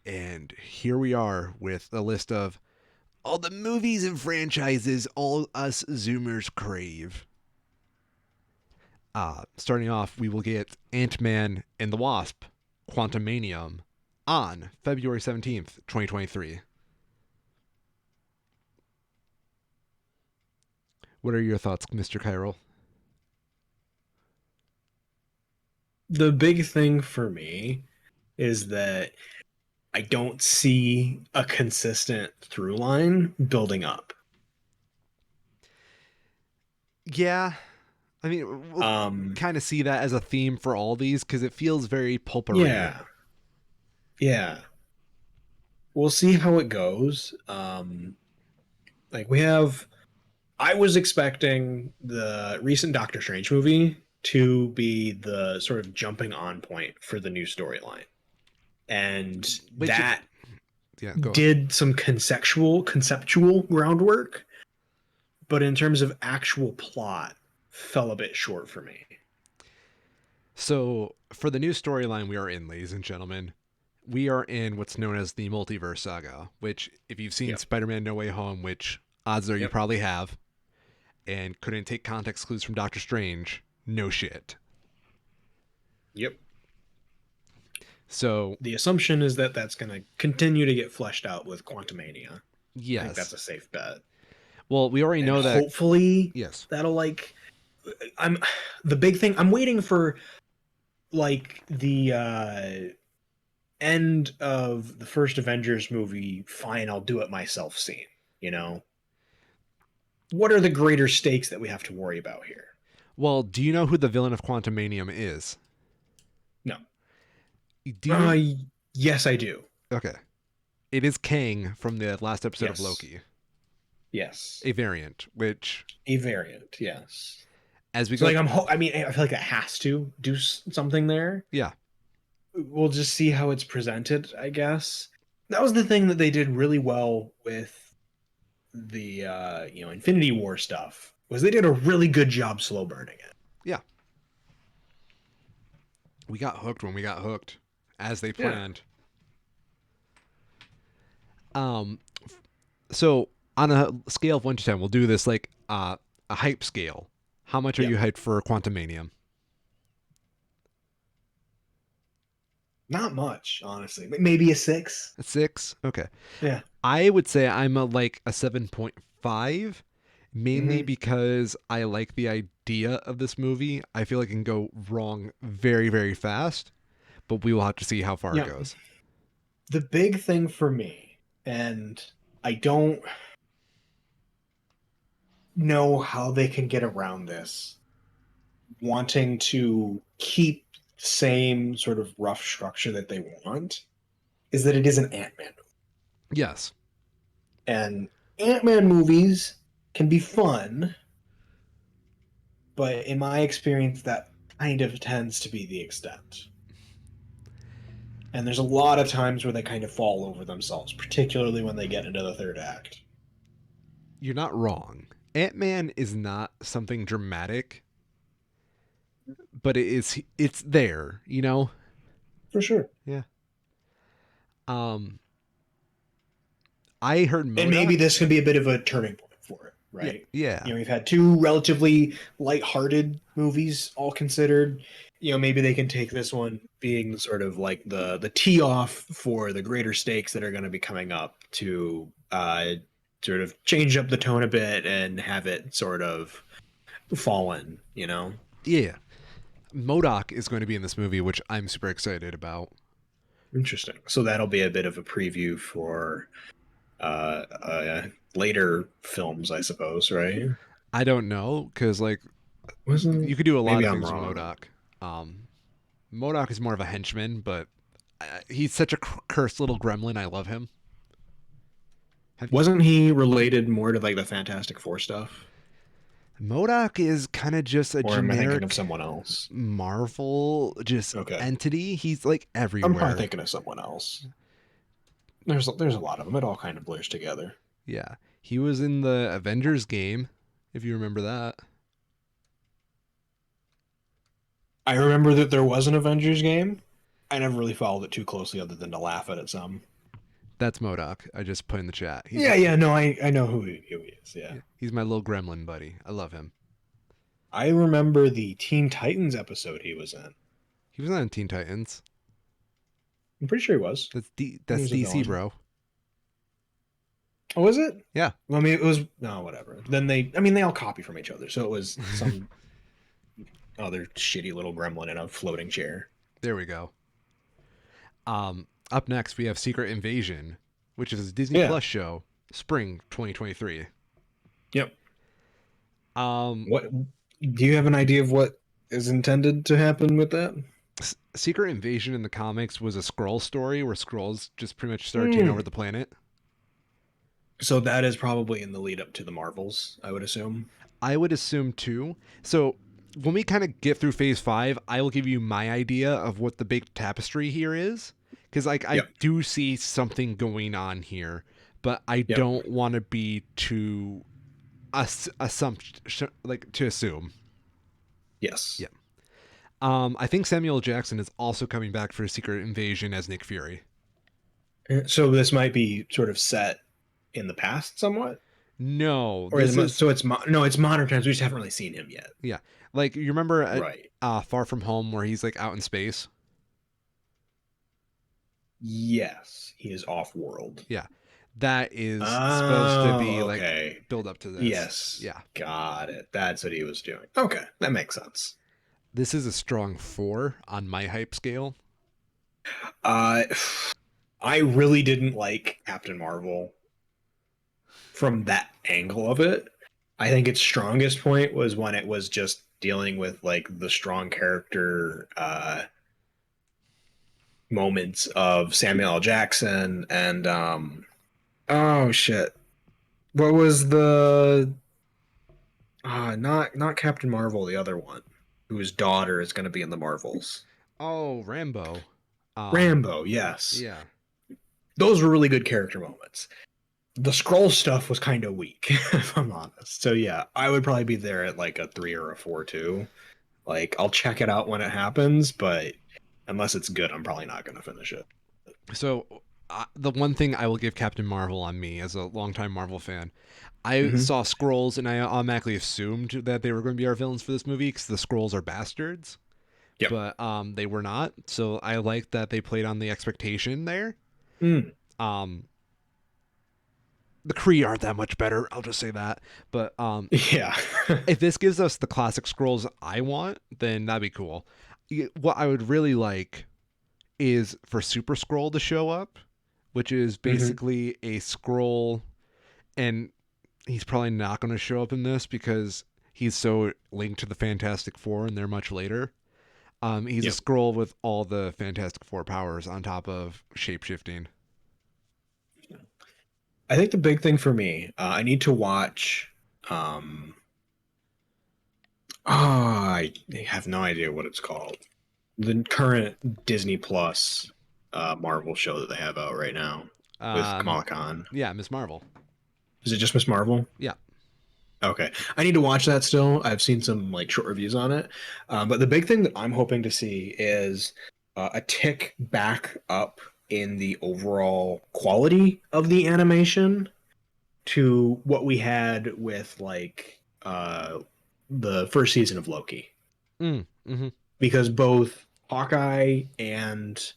And here we are with a list of all the movies and franchises all us Zoomers crave. Starting off, we will get Ant-Man and the Wasp, Quantumanium, on February 17th, 2023. What are your thoughts, Mr. Kyril? The big thing for me is that I don't see a consistent through line building up. Yeah, I mean, we'll Um, kind of see that as a theme for all these because it feels very pulpery. yeah, yeah. We'll see how it goes. Like we have, I was expecting the recent Doctor Strange movie to be the sort of jumping on point for the new storyline, and Which, that yeah, go on. did some conceptual groundwork, but in terms of actual plot, fell a bit short for me. So, for the new storyline we are in, ladies and gentlemen, we are in what's known as the multiverse saga, which, if you've seen Yep. Spider-Man No Way Home, which odds are you Yep. probably have, and couldn't take context clues from Doctor Strange, no shit. Yep. So, The assumption is that that's going to continue to get fleshed out with Quantumania. I think that's yes. a safe bet. Well, we already And know that. hopefully Yes. that'll like I'm the big thing I'm waiting for like the end of the first Avengers movie, fine, I'll do it myself scene, you know. What are the greater stakes that we have to worry about here? Well, do you know who the villain of Quantumanium is? No. Do you? Yes, I do. Okay. It is Kang from the last episode of Yes. Loki, Yes. a variant, which, A variant, yes. as we So go, like I mean, I feel like it has to do something there. yeah, We'll just see how it's presented, I guess. That was the thing that they did really well with the Infinity War stuff, was they did a really good job slow burning it. yeah, we got hooked when we got hooked, as they Yeah. planned. Um, so on a scale of 1 to 10, we'll do this like a hype scale. How much are Yep. you hyped for Quantumanium? Not much, honestly. Maybe a 6. A 6? Okay. Yeah. I would say I'm a 7.5, mainly Mm-hmm. because I like the idea of this movie. I feel like it can go wrong very, very fast, but we will have to see how far it Yeah. goes. The big thing for me, and I don't know how they can get around this, wanting to keep the same sort of rough structure that they want, is that it is an Ant-Man movie. Yes. And Ant-Man movies can be fun, but in my experience, that kind of tends to be the extent. And there's a lot of times where they kind of fall over themselves, particularly when they get into the third act. You're not wrong. Ant-Man is not something dramatic, but it's there, you know? For sure. Yeah. Um I heard And maybe Modoc. this can be a bit of a turning point for it, Yeah, right? yeah. We've had two relatively light-hearted movies, all considered. Maybe they can take this one being sort of like the tee off for the greater stakes that are going to be coming up to sort of change up the tone a bit and have it sort of fallen, Yeah. Modoc is going to be in this movie, which I'm super excited about. Interesting. So that'll be a bit of a preview for later films, I suppose, right? I don't know, because like Wasn't you could do a lot maybe of I'm things with wrong. Modoc. Modoc is more of a henchman, but he's such a cursed little gremlin. I love him. Wasn't he related more to like the Fantastic Four stuff? Modoc is kind of just a Or am I thinking of generic someone else? Marvel just Okay. entity. He's like I'm probably everywhere. thinking of someone else. There's a lot of them. It all kind of blurs together. Yeah. He was in the Avengers game, if you remember that. I remember that there was an Avengers game. I never really followed it too closely other than to laugh at it some. That's Modoc. I just put in the chat. Yeah, no, I know who he is, yeah. He's my little gremlin buddy. I love him. I remember the Teen Titans episode he was in. He was not in Teen Titans. I'm pretty sure he was. He That's was a DC, villain. bro. Oh, was it? Yeah. Well, I mean, it was no, whatever. Then they all copy from each other, so it was some other shitty little gremlin in a floating chair. There we go. Up next we have Secret Invasion, which is a Disney Yeah. Plus show, spring 2023. Yep. Um, What do you have an idea of what is intended to happen with that? Secret Invasion in the comics was a Skrull story where Skrulls just pretty much started taking over the planet. So that is probably in the lead up to the Marvels, I would assume. I would assume too. So when we kind of get through phase 5, I will give you my idea of what the big tapestry here is. Because like I Yep. do see something going on here, but I Yep. don't want to be too like to assume. Yes. Yeah. I think Samuel Jackson is also coming back for Secret Invasion as Nick Fury. So this might be sort of set in the past somewhat, No, or is this it, is so it's no, it's modern times. We just haven't really seen him yet. yeah. Like you remember Right. Far From Home where he's like out in space? Yes, he is off world. Yeah. That is supposed to be Oh, like okay. build up to this. Yes, Yeah. got it. That's what he was doing. Okay, that makes sense. This is a strong 4 on my hype scale. Uh, I really didn't like Captain Marvel from that angle of it. I think its strongest point was when it was just dealing with like the strong character moments of Samuel L. Jackson and oh shit. What was the not Captain Marvel, the other one, whose daughter is gonna be in the Marvels. Oh, Rambo. Rambo, yes. Yeah. Those were really good character moments. The scroll stuff was kind of weak, if I'm honest. So yeah, I would probably be there at like a 3 or a 4 too. Like I'll check it out when it happens, but unless it's good, I'm probably not gonna finish it. So the one thing I will give Captain Marvel on me as a longtime Marvel fan, I Hmm. saw scrolls and I automatically assumed that they were going to be our villains for this movie because the scrolls are bastards, Yep. but they were not. So I like that they played on the expectation there. Mm. Um, the Kree aren't that much better. I'll just say that. But Yeah. if this gives us the classic scrolls I want, then that'd be cool. What I would really like is for Super Scroll to show up, which is Hmm. basically a scroll, and he's probably not going to show up in this because he's so linked to the Fantastic Four and they're much later. He's a Yep. scroll with all the Fantastic Four powers on top of shapeshifting. I think the big thing for me, I need to watch. Um, I have no idea what it's called. The current Disney Plus Marvel show that they have out right now with Um, Kamala Khan. yeah, Miss Marvel. Is it just Miss Marvel? Yeah. Okay, I need to watch that still. I've seen some like short reviews on it, but the big thing that I'm hoping to see is a tick back up in the overall quality of the animation to what we had with like the first season of Loki, Mm-hmm. because both Hawkeye and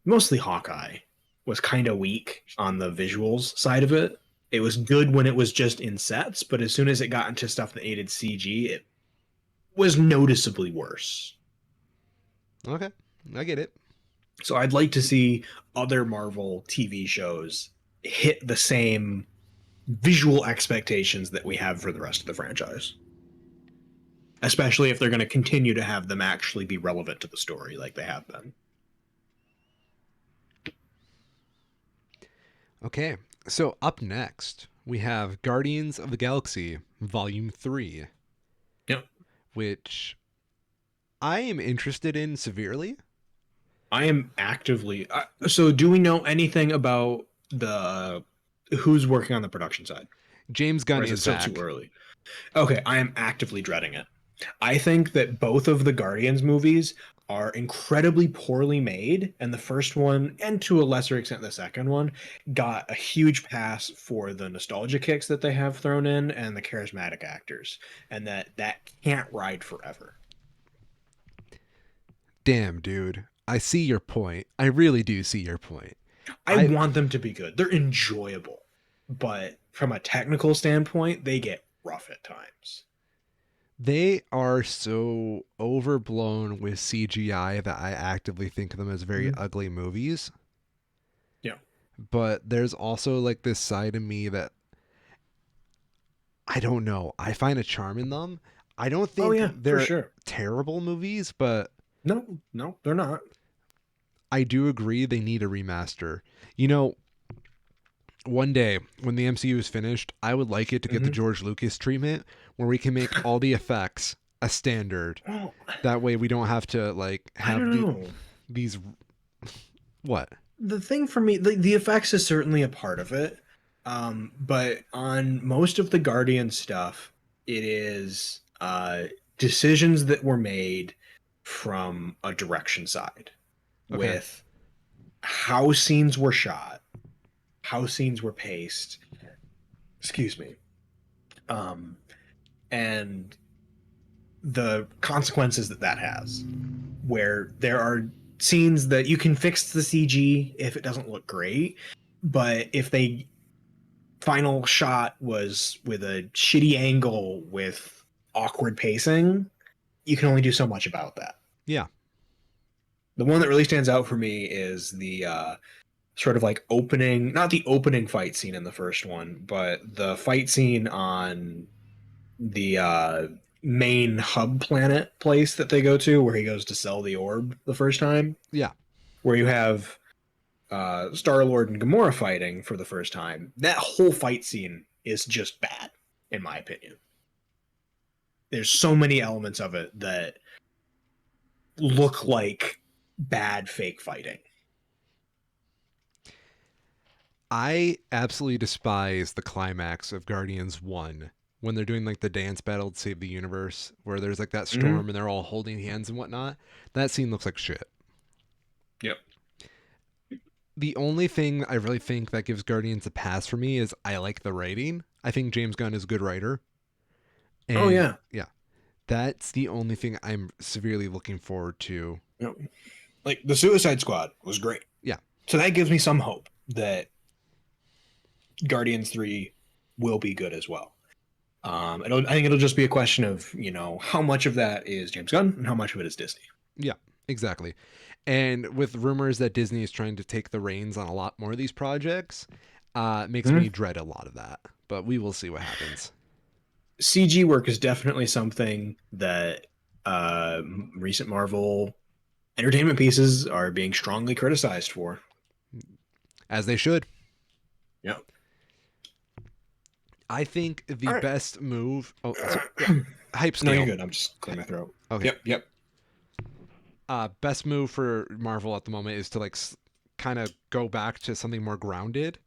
mostly Hawkeye was kind of weak on the visuals side of it. It was good when it was just in sets, but as soon as it got into stuff that needed CG, it was noticeably worse. Okay, I get it. So I'd like to see other Marvel TV shows hit the same visual expectations that we have for the rest of the franchise, especially if they're going to continue to have them actually be relevant to the story like they have been. Okay, so up next we have Guardians of the Galaxy Volume 3, Yep. which I am interested in severely. I am actively. So, do we know anything about the who's working on the production side, James or Gunn is it is still too back. early? Okay, I am actively dreading it. I think that both of the Guardians movies are incredibly poorly made, and the first one, and to a lesser extent the second one, got a huge pass for the nostalgia kicks that they have thrown in and the charismatic actors, and that can't ride forever. Damn, dude. I see your point. I really do see your point. I I want them to be good. They're enjoyable, but from a technical standpoint, they get rough at times. They are so overblown with CGI that I actively think of them as very Mhm. ugly movies. Yeah. But there's also like this side of me that I don't know. I find a charm in them. I don't Oh think yeah, for they're sure. terrible movies, but No, no, they're not. I do agree they need a remaster. You know, one day when the MCU is finished, I would like it to get the Hmm. George Lucas treatment where we can make all the effects a standard. Well, That way we don't have to like I don't have know. these what? The thing for me, the effects is certainly a part of it. But on most of the Guardian stuff, it is decisions that were made from a direction side Okay. with how scenes were shot, how scenes were paced, excuse me, um, and the consequences that that has, where there are scenes that you can fix the CG if it doesn't look great, but if they final shot was with a shitty angle with awkward pacing, you can only do so much about that. Yeah. The one that really stands out for me is the sort of like opening, not the opening fight scene in the first one, but the fight scene on the main hub planet place that they go to, where he goes to sell the orb the first time, Yeah. where you have Star Lord and Gamora fighting for the first time. That whole fight scene is just bad, in my opinion. There's so many elements of it that look like bad fake fighting. I absolutely despise the climax of Guardians 1 when they're doing like the dance battle to save the universe, where there's like that Mm-hmm. storm and they're all holding hands and whatnot. That scene looks like shit. Yep. The only thing I really think that gives Guardians a pass for me is I like the writing. I think James Gunn is a good writer. Oh And yeah. yeah, that's the only thing I'm severely looking forward to. Yep. Like the Suicide Squad was great. Yeah. So that gives me some hope that Guardians 3 will be good as well. I think it'll just be a question of, how much of that is James Gunn and how much of it is Disney. Yeah, exactly. And with rumors that Disney is trying to take the reins on a lot more of these projects, it makes me dread a lot of that. But we will see what happens. CG work is definitely something that recent Marvel entertainment pieces are being strongly criticized for. As they should. Yep. I think the All right. best move. Oh, yeah. Hype No, scale. you're good. I'm just clearing my throat. Okay. Yep. Best move for Marvel at the moment is to like kind of go back to something more grounded.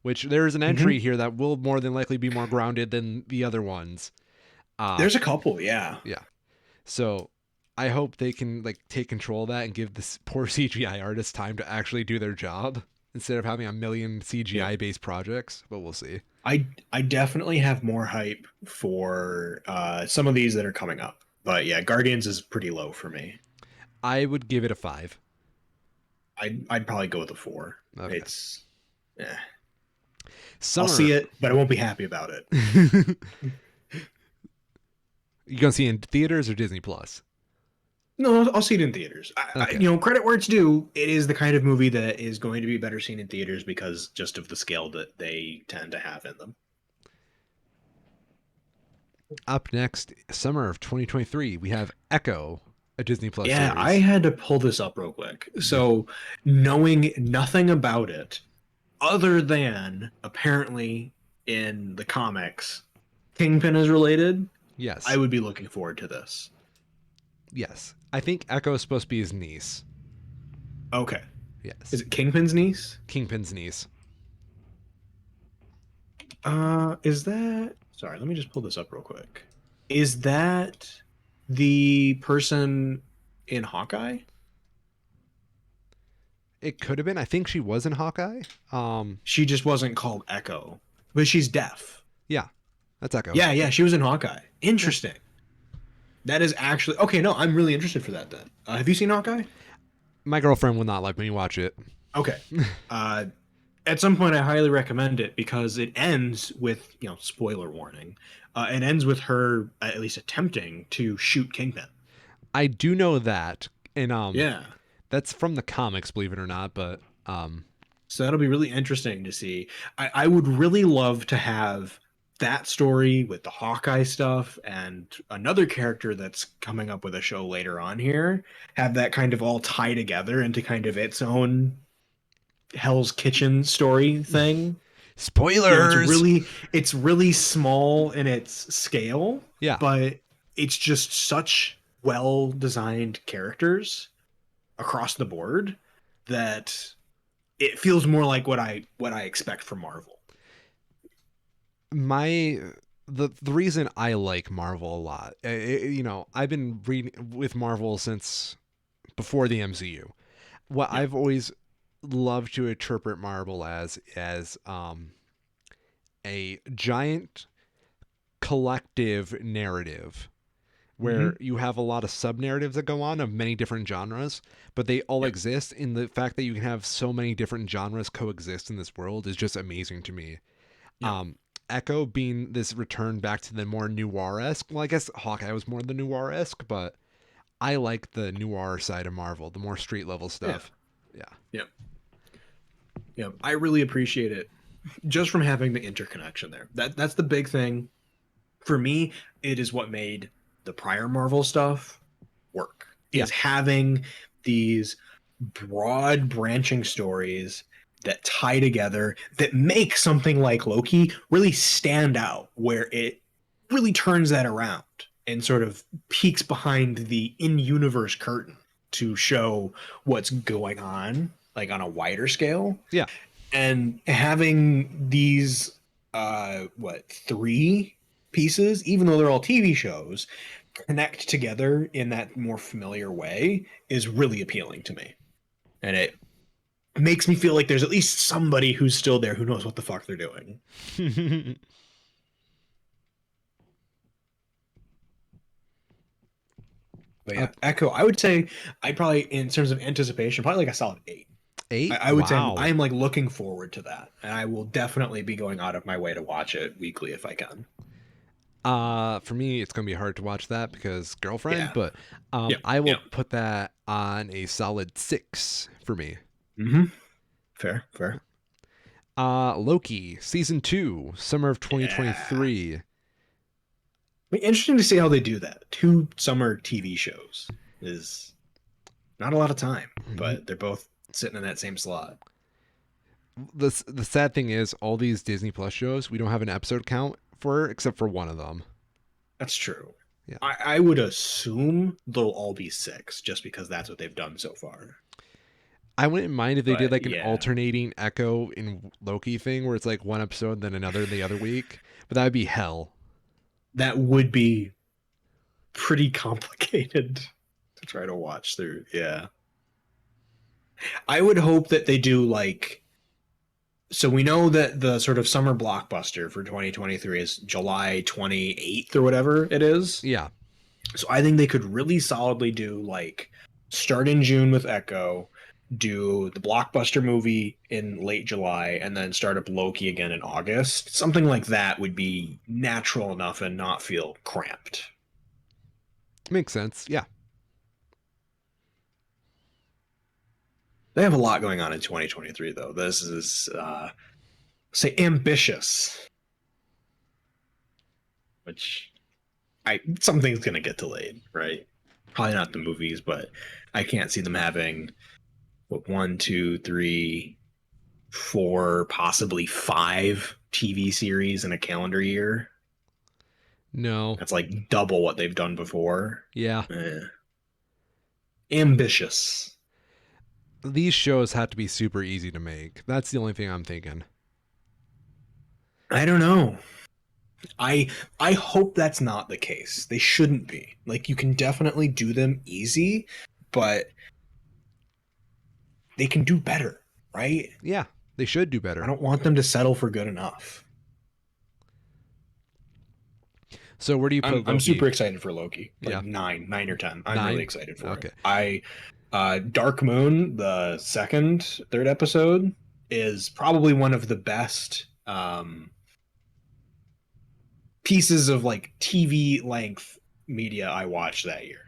Which there is an Mm-hmm. entry here that will more than likely be more grounded than the other ones. There's a couple, yeah. Yeah. So I hope they can like take control of that and give this poor CGI artist time to actually do their job instead of having a million Yep. CGI based projects. But we'll see. I definitely have more hype for some of these that are coming up. But yeah, Guardians is pretty low for me. I would give it a 5. I'd probably go with a 4. Okay. It's I'll Summer. see it, but I won't be happy about it. You gonna see it in theaters or Disney Plus? No, I'll see it in theaters. Okay. Credit where it's due. It is the kind of movie that is going to be better seen in theaters because just of the scale that they tend to have in them. Up next, summer of 2023, we have Echo, a Disney Plus Yeah, I series. had to pull this up real quick. So, knowing nothing about it, other than apparently in the comics, Kingpin is related, I Yes. would be looking forward to this. Yes. I think Echo is supposed to be his niece. Okay. Yes. Is it Kingpin's niece? Kingpin's niece. Is that? Sorry, let me just pull this up real quick. Is that the person in Hawkeye? It could have been. I think she was in Hawkeye. She just wasn't called Echo, but she's deaf. Yeah, that's Echo. Yeah, she was in Hawkeye. Yeah. Interesting. That is actually okay. No, I'm really interested for that then. Have you seen Hawkeye? My girlfriend will not let me watch it. Okay. Uh, at some point, I highly recommend it because it ends with, spoiler warning. It ends with her at least attempting to shoot Kingpin. I do know that, and Yeah. that's from the comics, believe it or not. But So that'll be really interesting to see. I would really love to have that story with the Hawkeye stuff and another character that's coming up with a show later on here, have that kind of all tie together into kind of its own Hell's Kitchen story thing. It's spoilers. really small in its scale, Yeah, but it's just such well designed characters across the board that it feels more like what I expect from Marvel. my the reason I like Marvel a lot, I've been reading with Marvel since before the MCU. What Yeah. I've always love to interpret Marvel as a giant collective narrative Hmm. where you have a lot of sub narratives that go on of many different genres, but they all Yep. exist. In the fact that you can have so many different genres coexist in this world is just amazing to me. Yep. Um, Echo being this return back to the more noir esque. Well, I guess Hawkeye was more the noir esque, but I like the noir side of Marvel, the more street level Yeah. stuff. Yeah. Yep. Yep. I really appreciate it just from having the interconnection there. That's the big thing. For me, it is what made the prior Marvel stuff work. Yeah. Is having these broad branching stories that tie together that make something like Loki really stand out, where it really turns that around and sort of peeks behind the in-universe curtain to show what's going on like on a wider scale. Yeah. And having these three pieces, even though they're all TV shows, connect together in that more familiar way is really appealing to me. And it makes me feel like there's at least somebody who's still there who knows what the fuck they're doing. But uh, yeah, Echo, I would say I probably, in terms of anticipation, probably like a solid eight. I, 8? I would say Wow. I'm like looking forward to that, and I will definitely be going out of my way to watch it weekly if I can. For me, it's gonna be hard to watch that because girlfriend, Yeah. but Yep. I will Yep. put that on a solid 6 for me. Mm-hmm. Fair. Fair. Loki season 2, summer of Yeah. 2023. Be interesting to see how they do that. Two summer TV shows is not a lot of time, but they're both sitting in that same slot. The sad thing is, all these Disney Plus shows, we don't have an episode count for except for one of them. That's true. Yeah, I would assume they'll all be six, just because that's what they've done so far. I wouldn't mind if they did But like an yeah, alternating Echo in Loki thing where it's like one episode then another the other week, but that would be hell. that would be pretty complicated to try to watch through. Yeah. I would hope that they do like, so we know that the sort of summer blockbuster for 2023 is July 28th or whatever it is. Yeah, So I think they could really solidly do like start in June with Echo, do the blockbuster movie in late July, and then start up Loki again in August. Something like that would be natural enough and not feel cramped. makes sense. Yeah. They have a lot going on in 2023 though. This is say ambitious, which I something's gonna get delayed, right? Probably not the movies, but I can't see them having what one, two, three, four, possibly five TV series in a calendar year. No. That's like double what they've done before. Yeah. Eh. Ambitious. These shows have to be super easy to make. That's the only thing I'm thinking. I don't know. I hope that's not the case. They shouldn't be. Like you can definitely do them easy, but they can do better, right? Yeah, they should do I better. don't want them to settle for good enough. So where do you I'm put I'm Loki? super excited for Loki. Yeah, Like nine or 10. I'm really 9. excited for it. Okay. Dark Moon, the third episode is probably one of the best pieces of like TV length media I watched that year.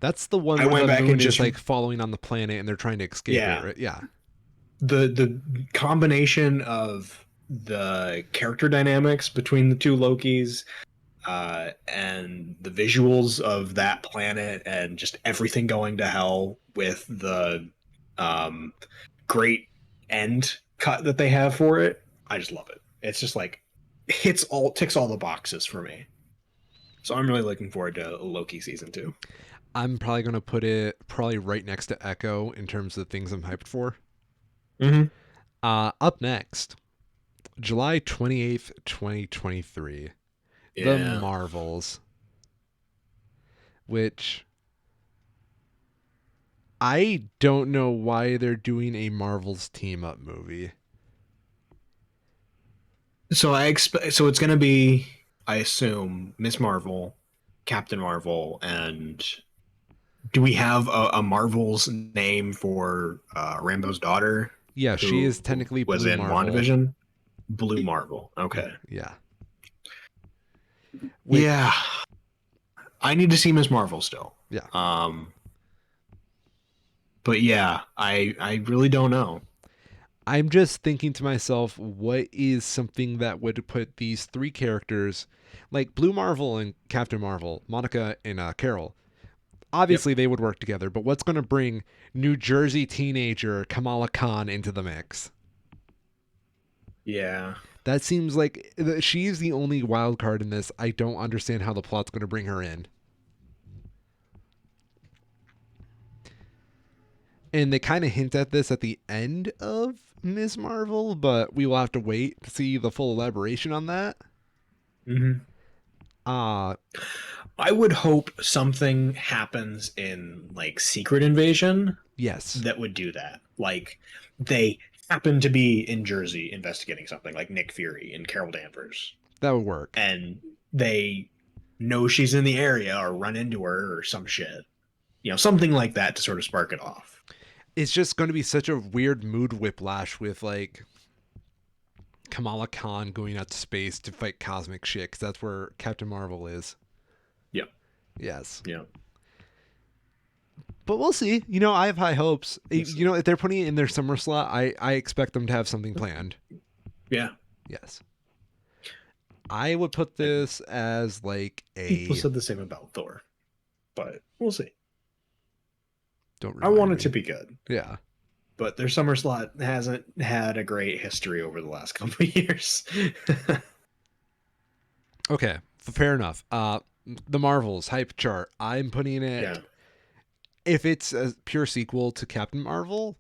That's the one I where went the back and moon is just like following on the planet and they're trying to escape it, yeah, right? Yeah. the combination of the character dynamics between the two Lokis, and the visuals of that planet and just everything going to hell with the um, great end cut that they have for it. I just love it. It's just like ticks all the boxes for me. So I'm really looking forward to Loki season 2. I'm probably going to put it probably right next to Echo in terms of things I'm hyped for. Mm-hmm. Up next, July 28th, 2023. The Yeah. Marvels, which I don't know why they're doing a Marvel's team up movie. So I expect so it's gonna be, I assume, Miss Marvel, Captain Marvel, and do we have a Marvel's name for Rambo's daughter Yeah, she who is technically was Blue in Marvel. WandaVision? Blue Marvel. Okay. Yeah. Yeah, Which, I need to see Miss Marvel still. yeah. Um, but yeah, I really don't know. I'm just thinking to myself, what is something that would put these three characters, like Blue Marvel and Captain Marvel, Monica and Carol, Yep. obviously they would work together, but what's going to bring New Jersey teenager Kamala Khan into the mix? Yeah. That seems like she's the only wild card in this. I don't understand how the plot's going to bring her in. And they kind of hint at this at the end of Ms. Marvel, but we will have to wait to see the full elaboration on that. Hmm. Uh, I would hope something happens in like Secret Invasion yes, that would do that. Like they happen to be in Jersey investigating something, like Nick Fury and Carol Danvers, that would work. and they know she's in the area or run into her or some shit. Something like that to sort of spark it off. It's just going to be such a weird mood whiplash with like Kamala Khan going out to space to fight cosmic shit, 'cause that's where Captain Marvel is. Yep. Yes. Yeah. But we'll see. I have high hopes. We'll see. If they're putting it in their summer slot, I expect them to have something planned. Yeah. Yes. I would put this as like People a. said the same about Thor, but we'll see. Don't I want remind it to me. be good, Yeah. but their summer slot hasn't had a great history over the last couple of years. Okay. Fair enough. The Marvels hype chart. I'm putting Yeah. it. If it's a pure sequel to Captain Marvel,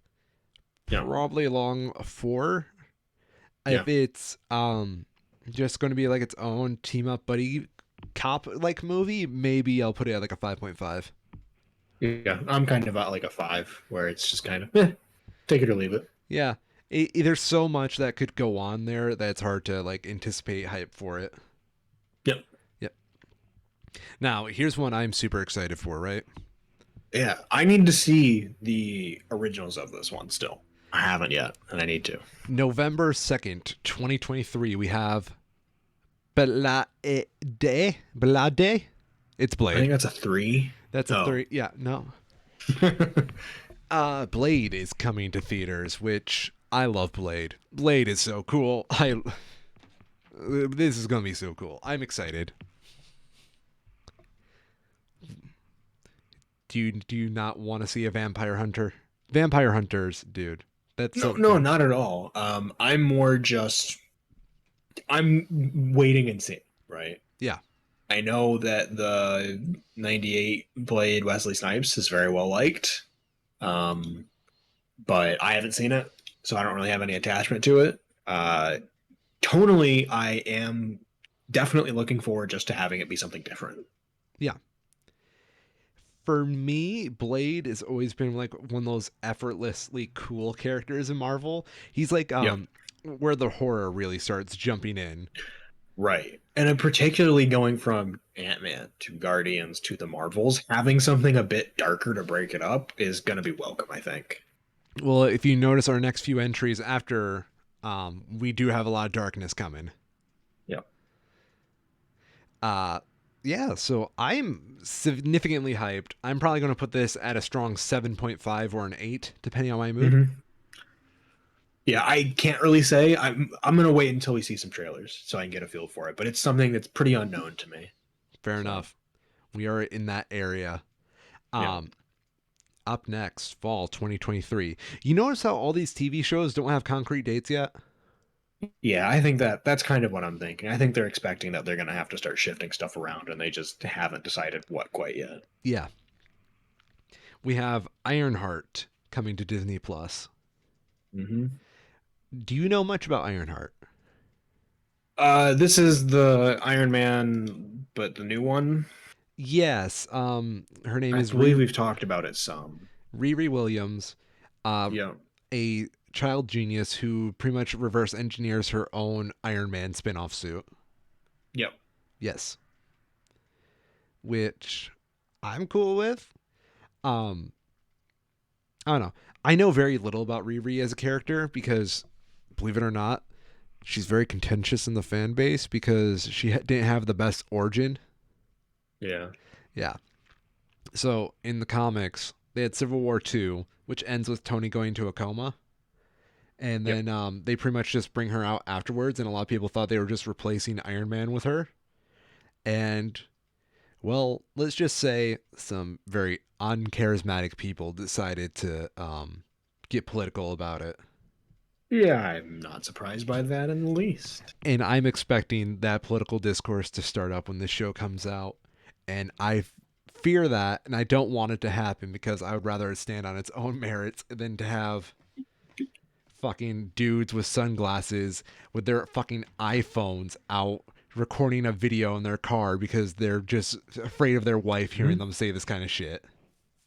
Yeah. probably along a 4. Yeah. If it's just going to be like its own team up buddy cop like movie, maybe I'll put it at like a 5.5. Yeah. I'm kind of at like a 5, where it's just kind of take it or leave it. Yeah. There's so much that could go on there that it's hard to like anticipate hype for it. Yep. Yep. Now, here's one I'm super excited for, right? Yeah. I need to see the originals of this one still. I haven't yet, and I need to. November 2nd, 2023, we have Belade. Belade? It's I think Blade. that's a 3. That's a Oh. 3. Yeah, no. Blade is coming to theaters, which I love Blade. Blade is so cool. This is going to be so cool. I'm excited. Do you not want to see a vampire hunter? Vampire hunters, dude. That's No, so no, cool. not at all. I'm more just I'm waiting and seeing, right? Yeah. I know that the 98 Blade Wesley Snipes is very well liked, um, but I haven't seen it, so I don't really have any attachment to it. Tonally, I am definitely looking forward just to having it be something different. Yeah. For me, Blade has always been like one of those effortlessly cool characters in Marvel. He's like Yep. where the horror really starts jumping in. Right. And particularly going from Ant-Man to Guardians to the Marvels, having something a bit darker to break it up is going to be welcome, I think. Well, if you notice our next few entries after we do have a lot of darkness coming. Yep. Uh yeah, so I'm significantly hyped. I'm probably going to put this at a strong 7.5 or an 8 depending on my mood. Mm-hmm. Yeah, I can't really say. I'm gonna wait until we see some trailers so I can get a feel for it. But it's something that's pretty unknown to me. Fair So enough. We are in that area. yeah, Um Up next, fall 2023. You notice how all these TV shows don't have concrete dates yet? yeah, I think that's kind of what I'm thinking. I think they're expecting that they're gonna have to start shifting stuff around, and they just haven't decided what quite yet. Yeah. We have Ironheart coming to Disney Plus. Mm-hmm. Do you know much about Ironheart? This is the Iron Man, but the new one. Yes. Her name I is believe we've talked about it some. Riri Williams, uh, Yeah. a child genius who pretty much reverse engineers her own Iron Man spin-off suit. Yep. Yes, which I'm cool with. Um, I don't know. I know very little about Riri as a character because, believe it or not, she's very contentious in the fan base because she didn't have the best origin. Yeah. Yeah. So in the comics, they had Civil War II, which ends with Tony going to a coma. And Yep. then they pretty much just bring her out afterwards, and a lot of people thought they were just replacing Iron Man with her. And, well, let's just say some very uncharismatic people decided to get political about it. Yeah, I'm not surprised by that in the least. And I'm expecting that political discourse to start up when this show comes out. And I fear that, and I don't want it to happen because I would rather it stand on its own merits than to have fucking dudes with sunglasses with their fucking iPhones out recording a video in their car because they're just afraid of their wife hearing Mhm. them say this kind of shit.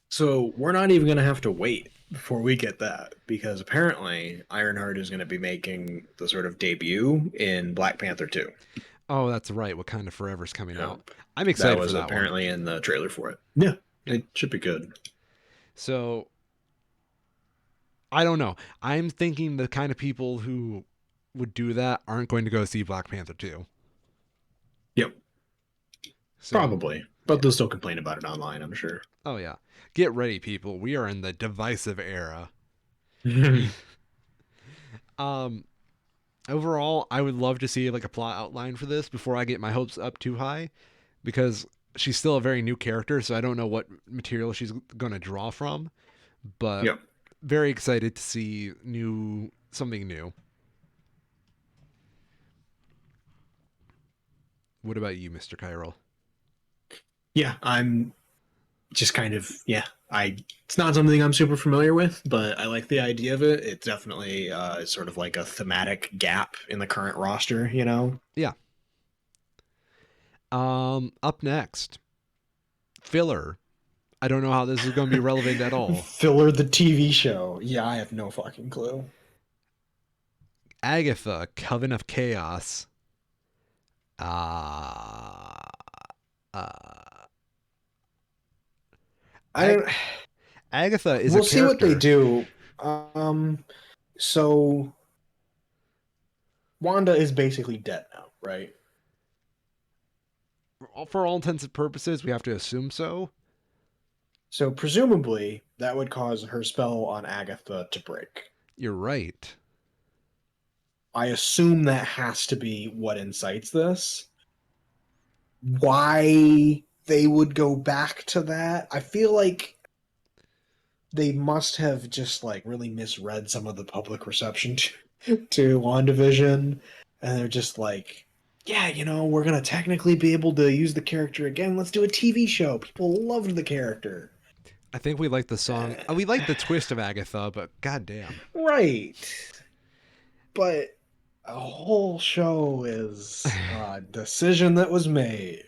So we're not even gonna have to wait before we get that because apparently Ironheart is gonna be making the sort of debut in Black Panther 2. Oh, that's right. Wakanda Forever's coming out. Yep. I'm That excited for was that one. apparently in the trailer for it. Yeah, Yeah. it should be good. So I don't know. I'm thinking the kind of people who would do that aren't going to go see Black Panther 2. Yep, So, probably. yeah. But they'll still complain about it online, I'm sure. Oh, yeah. Get ready, people. We are in the divisive era. Um, Overall, I would love to see like a plot outline for this before I get my hopes up too high because she's still a very new character, so I don't know what material she's going to draw from, but Yep. very excited to see something new. What about you, Mr. Kyril? Yeah, I'm just kind of yeah. I it's not something I'm super familiar with, but I like the idea of it. It's definitely sort of like a thematic gap in the current roster, you know. Yeah. Up next, filler. I don't know how this is going to be relevant at all. Filler the TV show. Yeah, I have no fucking clue. Agatha, Coven of Chaos. Uh, uh, I don't. Agatha is a We'll see what they character. do. So Wanda is basically dead now, right? For all intents and purposes, we have to assume so. So presumably that would cause her spell on Agatha to break. You're right. I assume that has to be what incites this. Why they would go back to that? I feel like they must have just like really misread some of the public reception to WandaVision, and they're just like, yeah, you know, we're gonna technically be able to use the character again. Let's do a TV show. People loved the character. I think we like the song. We like the twist of Agatha, but goddamn. Right. But a whole show is a decision that was made.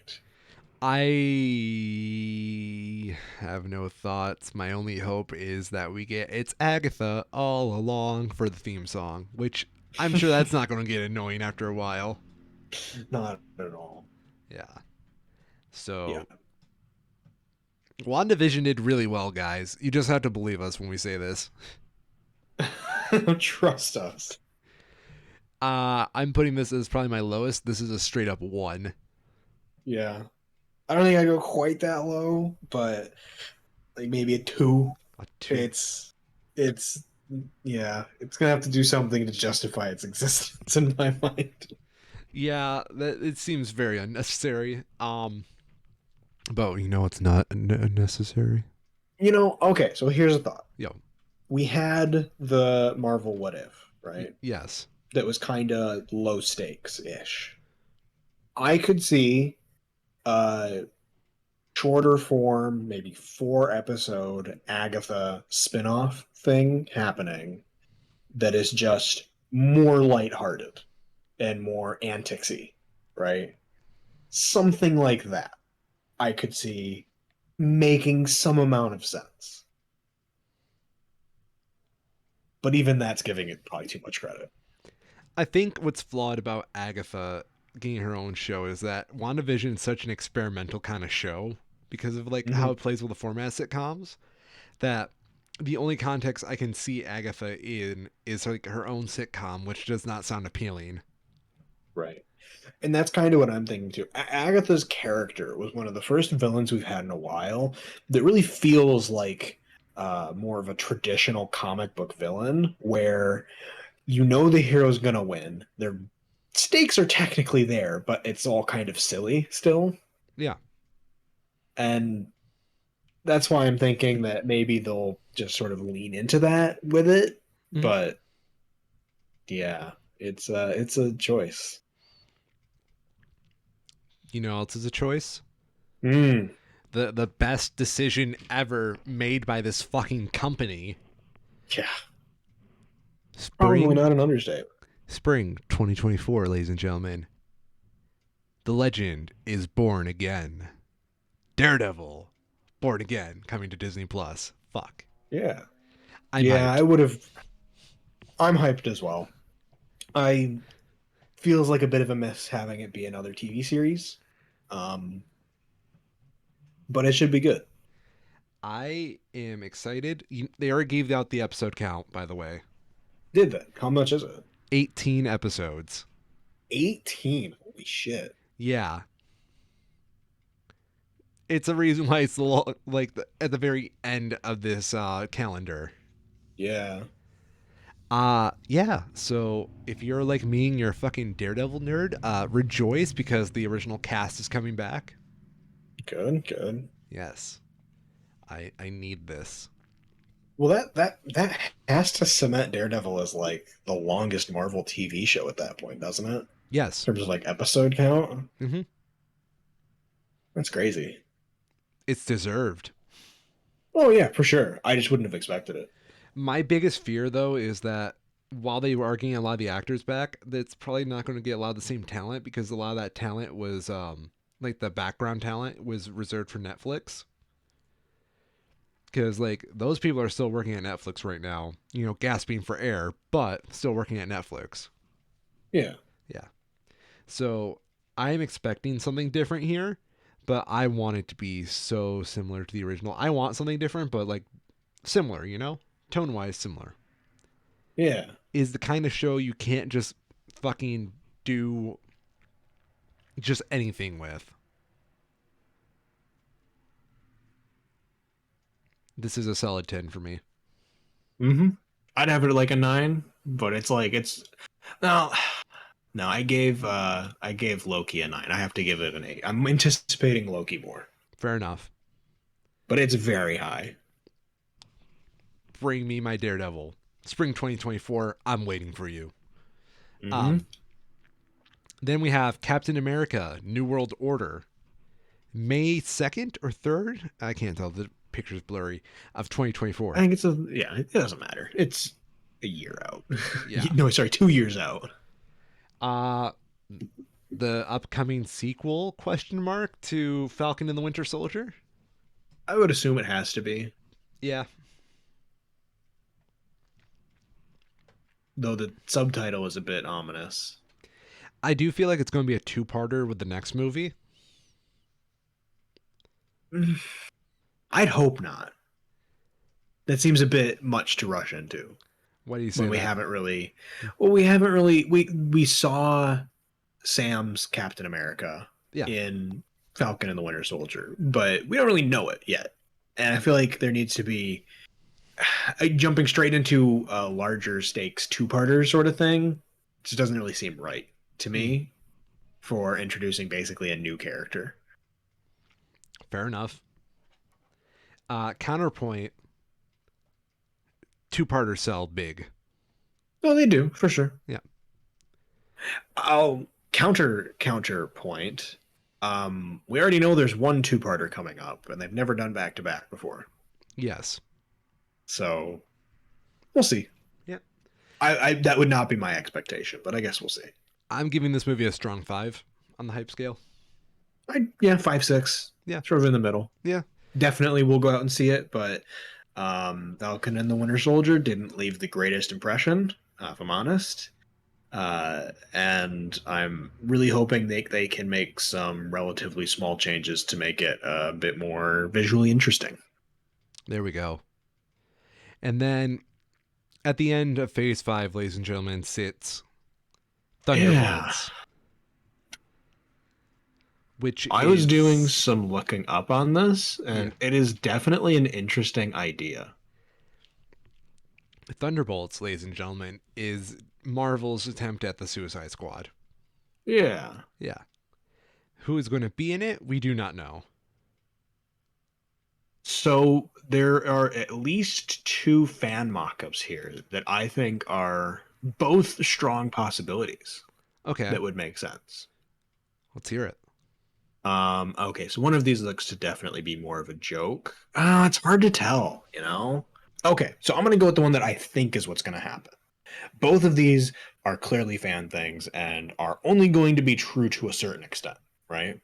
I have no thoughts. My only hope is that we get It's Agatha All Along for the theme song, which I'm sure that's not going to get annoying after a while. Not at all. Yeah. Yeah. So, WandaVision did really well, guys. You just have to believe us when we say this. Trust us. I'm putting this as probably my lowest. This is a straight up 1. Yeah. I don't think I go quite that low, but like maybe a 2. A 2. It's yeah, it's gonna have to do something to justify its existence in my mind. Yeah, it seems very unnecessary. But you know it's not unnecessary. You know, okay, so here's a thought. Yo, We had the Marvel What If, right? yes. That was kind of low stakes ish. I could see a shorter form, maybe 4 episode Agatha spin-off thing happening that is just more lighthearted and more anticsy, right? Something like that. I could see making some amount of sense. but even that's giving it probably too much credit. I think what's flawed about Agatha getting her own show is that WandaVision is such an experimental kind of show because of like how Hmm. it plays with the format of sitcoms that the only context I can see Agatha in is like her own sitcom, which does not sound appealing. Right. And that's kind of what I'm thinking too. Agatha's character was one of the first villains we've had in a while that really feels like more of a traditional comic book villain where you know the hero's gonna win. Their stakes are technically there, but it's all kind of silly still. Yeah. And that's why I'm thinking that maybe they'll just sort of lean into that with it. Mm-hmm. But yeah, it's a choice. You know, else is a choice. Mm, The best decision ever made by this fucking company. yeah, probably Spring not an understatement. Spring 2024, ladies and gentlemen. The legend is born again. Daredevil, born again, coming to Disney Plus. Fuck. Yeah. I'm Yeah, hyped. I would have. I'm hyped as well. I feels like a bit of a miss having it be another TV series, um, but it should be good. I am excited. They already gave out the episode count, by the way. Did that? How much is it? 18 episodes. 18. Holy shit. Yeah. It's a reason why it's at the very end of this calendar. Yeah. Yeah. So if you're like me and you're a fucking Daredevil nerd, rejoice because the original cast is coming back. Good. Good. Yes. I need this. Well, that has to cement Daredevil as like the longest Marvel TV show at that point, doesn't it? In Yes. terms of like episode count. Mm-hmm. That's crazy. It's deserved. Oh yeah, for sure. I just wouldn't have expected it. My biggest fear though is that while they were getting a lot of the actors back, that's probably not going to get a lot of the same talent because a lot of that talent was like the background talent was reserved for Netflix. Because like those people are still working at Netflix right now, you know, gasping for air, but still working at Netflix. Yeah. Yeah. So I'm expecting something different here, but I want it to be so similar to the original. I want something different, but like similar, you know, tone wise similar. Yeah. Is the kind of show you can't just fucking do just anything with. This is a solid 10 for me. Mm-hmm. I'd have it like a 9, but it's like it's no. No, I gave Loki a 9. I have to give it an 8. I'm anticipating Loki more, Fair enough. but it's very high. Bring me my Daredevil. Spring 2024, I'm waiting for you. Mm-hmm. Um, then we have Captain America, New World Order. May 2nd or 3rd? I can't tell. The picture's blurry. Of I 2024. think it's a yeah. It doesn't matter. It's a year out. Yeah. No, sorry, 2 years out. Uh, the upcoming sequel, question mark, to Falcon and the Winter Soldier? I would assume it has to be, Yeah. though the subtitle is a bit ominous. I do feel like it's going to be a two-parter with the next movie. I'd hope not. That seems a bit much to rush into Why do you say when we that? haven't really. Well, we haven't really. We saw Sam's Captain America Yeah. in Falcon and the Winter Soldier, but we don't really know it yet. And I feel like there needs to be jumping straight into a larger stakes two-parter sort of thing. Just doesn't really seem right to me for introducing basically a new character. Fair enough. Counterpoint, two-parter sell big. No, they do for sure. Yeah. I'll counterpoint. We already know there's one two-parter coming up, and they've never done back-to-back before. Yes. So we'll see. Yeah. I that would not be my expectation, but I guess we'll see. I'm giving this movie a strong 5 on the hype scale. Yeah, 5, 6. Yeah. Sort of in the middle. Yeah. Definitely we'll go out and see it, but Falcon and the Winter Soldier didn't leave the greatest impression, if I'm honest. And I'm really hoping they can make some relatively small changes to make it a bit more visually interesting. There we go. And then at the end of Phase 5, ladies and gentlemen, sits Yeah. Thunderbolts, which I was doing is, some looking up on this, yeah, and it is definitely an interesting idea. Thunderbolts, ladies and gentlemen, is Marvel's attempt at the Suicide Squad. Yeah. Yeah. Who is going to be in it? We do not know. So there are at least two fan mock-ups here that I think are both strong possibilities Okay, that would make sense. let's hear it. Okay, so one of these looks to definitely be more of a joke. It's hard to tell, you know? Okay, so I'm gonna go with the one that I think is what's gonna happen. Both of these are clearly fan things and are only going to be true to a certain extent, right?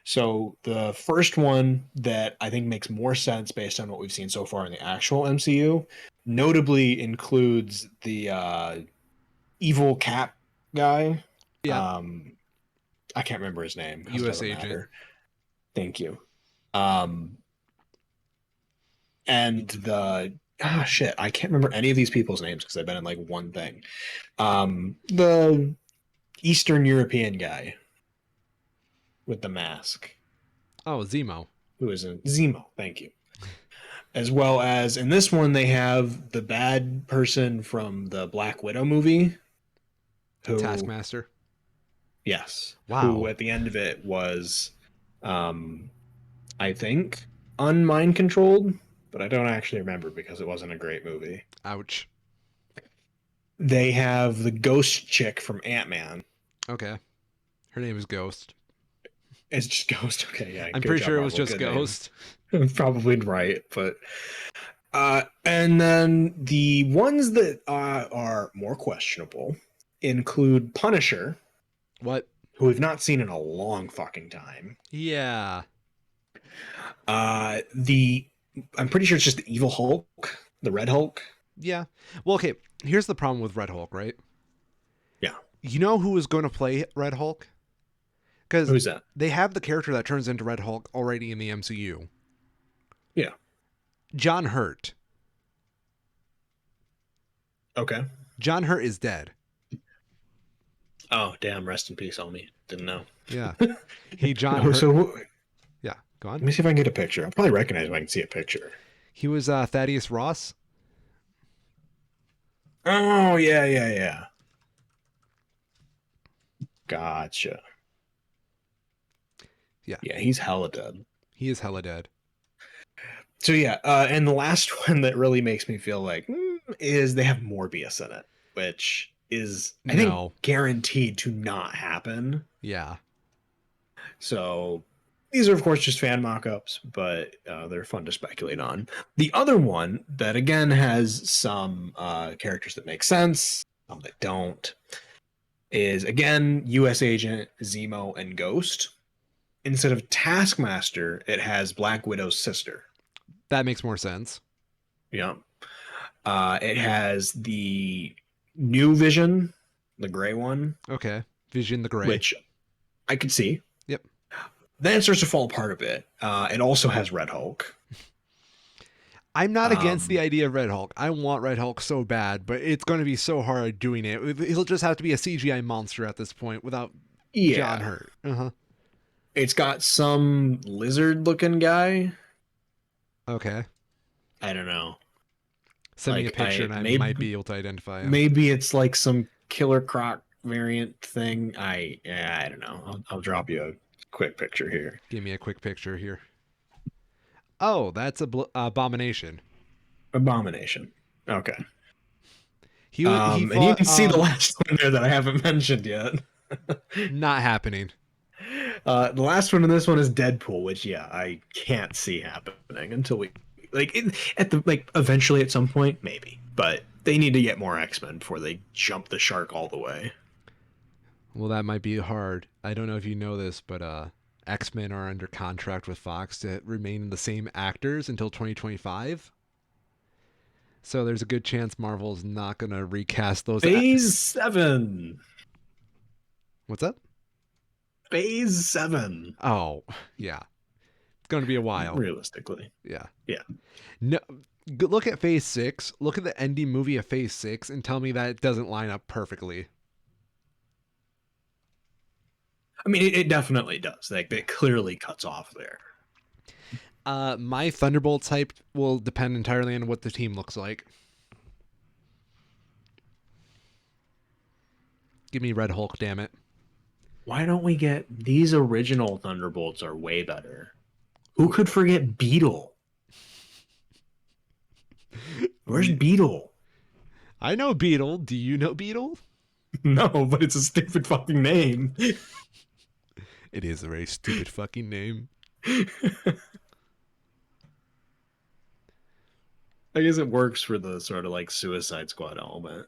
So the first one that I think makes more sense based on what we've seen so far in the actual MCU, notably includes the evil cat guy. Yeah, Um, I can't remember his name because it U.S. doesn't agent. matter. Thank you. Um, and the shit, I can't remember any of these people's names because I've been in like one thing. The Eastern European guy with the mask, Oh, Zemo. who is in Zemo. Thank you. As well as in this one, they have the bad person from the Black Widow movie, who, Taskmaster. yes, who Wow. at the end of it was, um, I think, unmind controlled, but I don't actually remember because it wasn't a great movie. Ouch. They have the ghost chick from Ant-Man. Okay. Her name is Ghost. It's just Ghost. Okay, yeah, I'm good pretty job, sure it was Marvel. just Good name. Ghost. Probably right, but and then the ones that are more questionable include Punisher, What? who we've not seen in a long fucking time. Yeah. The I'm pretty sure it's just the Evil Hulk, the Red Hulk. Yeah. Well, okay. Here's the problem with Red Hulk, right? Yeah, You know who is going to play Red Hulk? Because who's that? they have the character that turns into Red Hulk already in the MCU. Yeah. John Hurt. Okay. John Hurt is dead. Oh damn! Rest in peace, homie. Didn't know. Yeah. John Oh, Hurt. so let Yeah. Go on. me see if I can get a picture. I'll probably recognize if I can see a picture. He was Thaddeus Ross. Oh yeah, yeah, yeah. Gotcha. Yeah. Yeah, he's hella dead. He is hella dead. So yeah, and the last one that really makes me feel like is they have Morbius in it, which is I think No. guaranteed to not happen. Yeah. So these are of course just fan mock-ups, but they're fun to speculate on. The other one that again has some characters that make sense, some that don't, is again U.S. Agent, Zemo, and Ghost. Instead of Taskmaster, it has Black Widow's sister. That makes more sense. Yeah. It has the new Vision, the gray one, Okay. Vision the Gray. which I could see. Yep. Then it starts to fall apart a bit. It also has Red Hulk. I'm not against the Um, idea of Red Hulk. I want Red Hulk so bad, but it's going to be so hard doing it. He'll just have to be a CGI monster at this point without John yeah. Hurt. Uh-huh. It's got some lizard looking guy. Okay. I don't know. Send me a Like picture and I might be able to identify him. maybe it's like some Killer Croc variant thing. I don't know. I'll drop you a quick picture here. Give me a quick picture here. Oh, that's Abomination. Abomination. Okay. He And you fought can see the last one there that I haven't mentioned yet. not happening. The last one in this one is Deadpool, which yeah, I can't see happening until we at the like eventually at some point maybe, but they need to get more X-Men before they jump the shark all the way. Well, that might be hard. I don't know if you know this, but X-Men are under contract with Fox to remain the same actors until 2025. So there's a good chance Marvel's not gonna recast those. Phase 7. What's up? Phase 7. Oh, yeah. It's going to be a while. Realistically. Yeah. Yeah. No, look at Phase 6. Look at the ending movie of Phase 6 and tell me that it doesn't line up perfectly. I mean, it definitely does. Like, it clearly cuts off there. My Thunderbolts hype will depend entirely on what the team looks like. Give me Red Hulk, damn it. Why don't we get these original Thunderbolts are way better. Who could forget Beetle? Where's Beetle? I know Beetle. Do you know Beetle? No, but it's a stupid fucking name. It is a very stupid fucking name. I guess it works for the sort of like Suicide Squad element.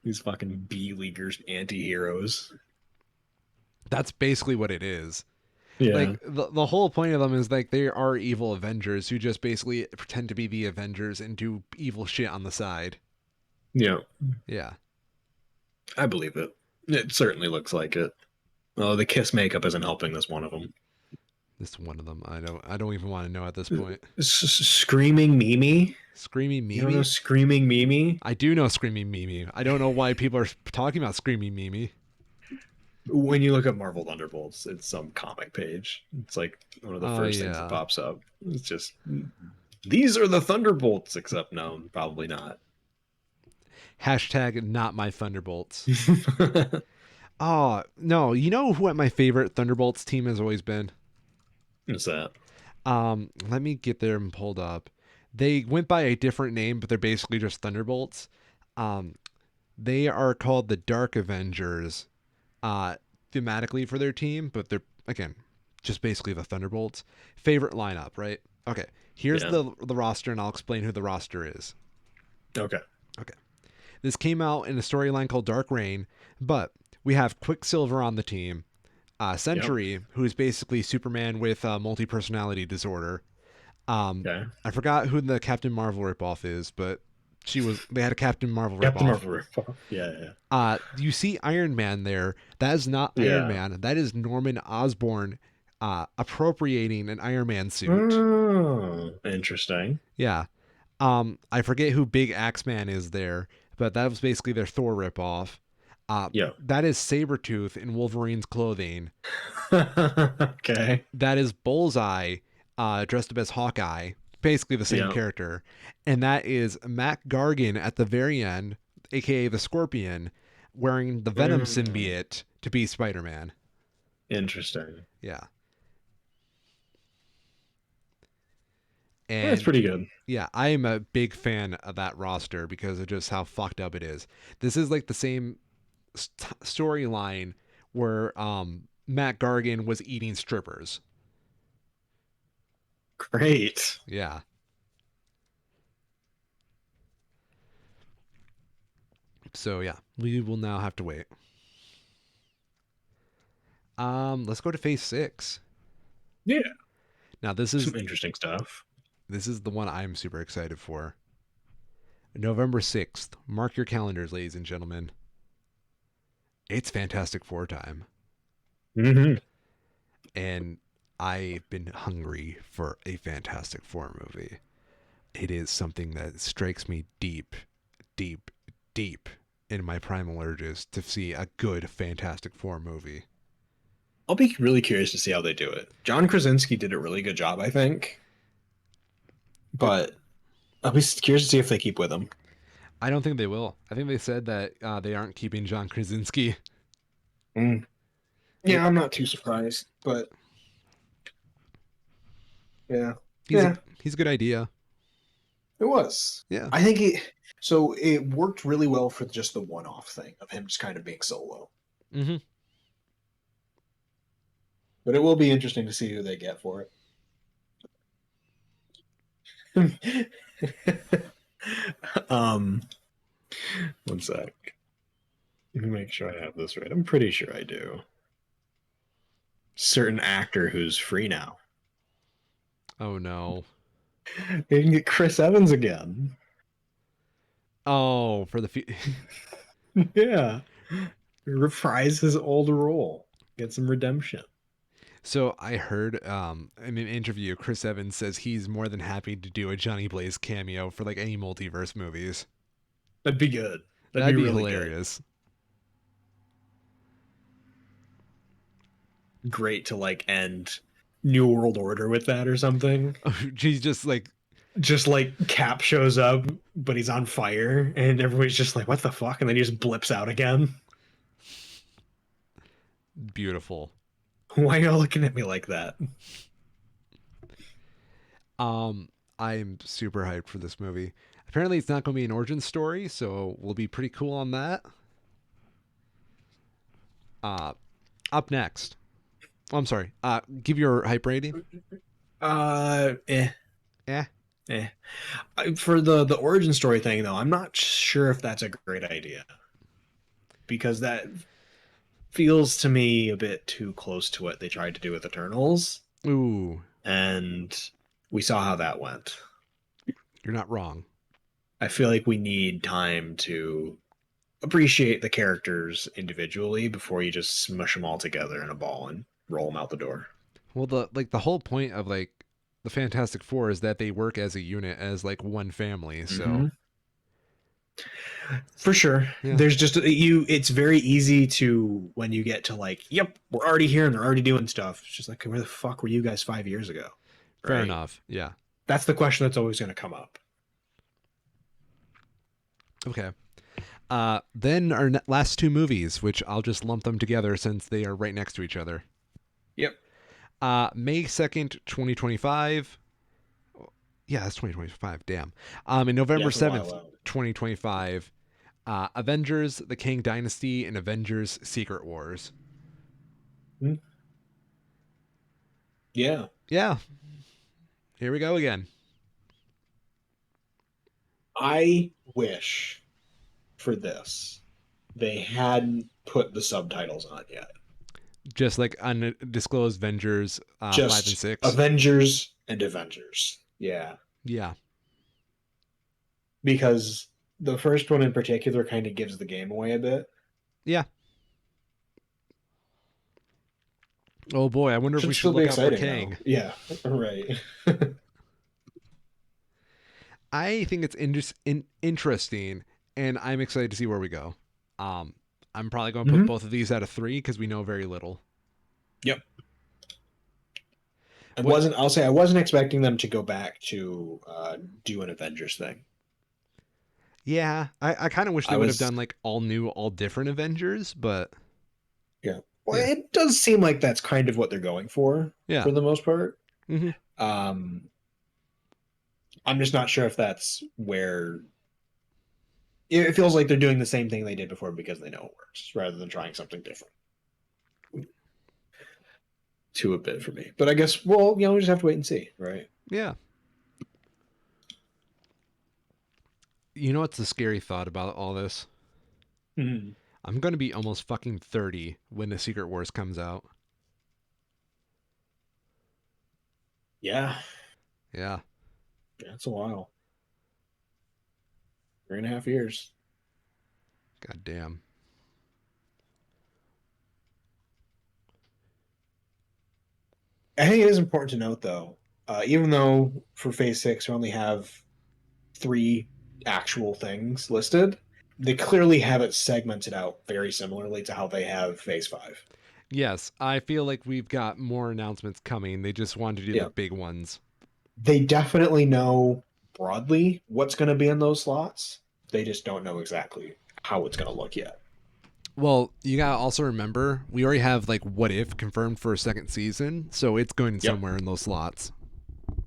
These fucking B-leaguers, anti-heroes. That's basically what it is. Yeah. Like the whole point of them is like they are evil Avengers who just basically pretend to be the Avengers and do evil shit on the side. Yeah. Yeah. I believe it. It certainly looks like it. Oh, the Kiss makeup isn't helping this one of them. This one of them. I don't even want to know at this point. Screaming Mimi? Screaming You don't know Mimi? Screaming Mimi? I do know Screaming Mimi. I don't know why people are talking about Screaming Mimi. When you look at Marvel Thunderbolts, it's some comic page. It's like one of the Oh first things that yeah. pops up. It's just these are the Thunderbolts, except no, probably not. Hashtag not my Thunderbolts. Oh no, you know what my favorite Thunderbolts team has always been? What's that? Let me get them pulled up. They went by a different name, but they're basically just Thunderbolts. Um, they are called the Dark Avengers, uh, thematically for their team, but they're again just basically the Thunderbolts. Favorite lineup, right? Okay, here's Yeah. the roster, and I'll explain who the roster is. Okay. Okay, this came out in a storyline called Dark Reign, but we have Quicksilver on the team, Yep. Sentry, who's basically Superman with multi personality disorder. Okay. I forgot who the Captain Marvel ripoff is, but they had a Captain Marvel Captain ripoff. Marvel. Yeah, yeah. You see Iron Man there. That is not Iron Yeah. Man. That is Norman Osborn appropriating an Iron Man suit. Oh, interesting. Yeah. I forget who Big Axeman is there, but that was basically their Thor ripoff. Yeah. That is Sabretooth in Wolverine's clothing. Okay. That is Bullseye dressed up as Hawkeye, basically the same Yeah. character. And that is Mac Gargan at the very end, aka the Scorpion, wearing the Venom Mm, symbiote to be Spider Man. interesting. Yeah. That's And pretty good. yeah, I am a big fan of that roster because of just how fucked up it is. This is like the same storyline where Matt Gargan was eating strippers. Great. Yeah. So yeah, we will now have to wait. Let's go to phase 6. Yeah. Now Some interesting stuff. this is the one I'm super excited for. November 6th. Mark your calendars, ladies and gentlemen. It's Fantastic Four time. Hmm. And I've been hungry for a Fantastic Four movie. It is something that strikes me deep, deep, deep in my primal urges to see a good Fantastic Four movie. I'll be really curious to see how they do it. John Krasinski did a really good job, I think, It, but I'll be curious to see if they keep with him. I don't think they will. I think they said that they aren't keeping John Krasinski. Mm. It, Yeah, I'm not too surprised, but yeah, he's a yeah, he's a good idea. it was. Yeah. I think it. So it worked really well for just the one-off thing of him just kind of being solo. Mm-hmm. But it will be interesting to see who they get for it. um, one sec. Let me make sure I have this right. I'm pretty sure I do. Certain actor who's free now. Oh no. They can get Chris Evans again. Oh, for the Yeah. Reprise his old role. Get some redemption. So I heard in an interview, Chris Evans says he's more than happy to do a Johnny Blaze cameo for like any multiverse movies. That'd be good. That'd be That'd be really good. hilarious. Great to like end New World Order with that or something. He's just like Just like Cap shows up, but he's on fire, and everybody's just like, "What the fuck?" And then he just blips out again. beautiful. Why are y'all looking at me like that? Um, I'm super hyped for this movie. Apparently, it's not going to be an origin story, so we'll be pretty cool on that. Uh, Up next. Oh, I'm sorry. Give your hype rating. Eh, Yeah. eh. For the origin story thing though, I'm not sure if that's a great idea because that feels to me a bit too close to what they tried to do with Eternals, Ooh, and we saw how that went. you're not wrong. I feel like we need time to appreciate the characters individually before you just smush them all together in a ball and roll them out the door. Well, the whole point of like the Fantastic Four is that they work as a unit, as like one family. So Mm-hmm. For sure. yeah, There's just you it's very easy to when you get to like, yep, we're already here and they're already doing stuff. It's just like where the fuck were you guys 5 years ago? fair Right? enough. Yeah. That's the question that's always gonna come up. Okay. Then our last two movies, which I'll just lump them together since they are right next to each other. Yep. May 2nd, 2025. Yeah, that's 2025. Damn. And Yeah, November it's a while 7th, out. 2025. Avengers: The Kang Dynasty and Avengers: Secret Wars. Hmm. Yeah. Yeah, here we go again. I wish for this they hadn't put the subtitles on yet. Just like undisclosed Avengers 5 and Just 6. Avengers and Avengers. Yeah. Yeah. Because the first one in particular kind of gives the game away a bit. Yeah. Oh boy, I wonder if we Should should still be look out for exciting though. Kang. Yeah, right. I think it's interesting, and I'm excited to see where we go. Um, I'm probably going to put Hmm. both of these out of 3 because we know very little. Yep. I What? wasn't. I'll say I wasn't expecting them to go back to do an Avengers thing. Yeah, I kind of wish they I would have was. done like all new, all different Avengers, but Yeah. Well, yeah, it does seem like that's kind of what they're going yeah. for the most part. Hmm. Um, I'm just not sure if that's where it feels like they're doing the same thing they did before because they know it works, rather than trying something different. To a bit for me, but I guess we just have to wait and see, right? Yeah. You know what's the scary thought about all this? Mhm. I'm going to be almost fucking 30 when the Secret Wars comes out. Yeah, Yeah. that's a while. 3.5 years. God damn. I think it is important to note, though, even though for Phase 6 we only have three actual things listed, they clearly have it segmented out very similarly to how they have Phase 5. Yes, I feel like we've got more announcements coming. They just wanted to do the Yeah. big ones. They definitely know broadly what's going to be in those slots. They just don't know exactly how it's going to look yet. Well, you gotta also remember we already have like What If confirmed for a second season, so it's going Yep. somewhere in those slots.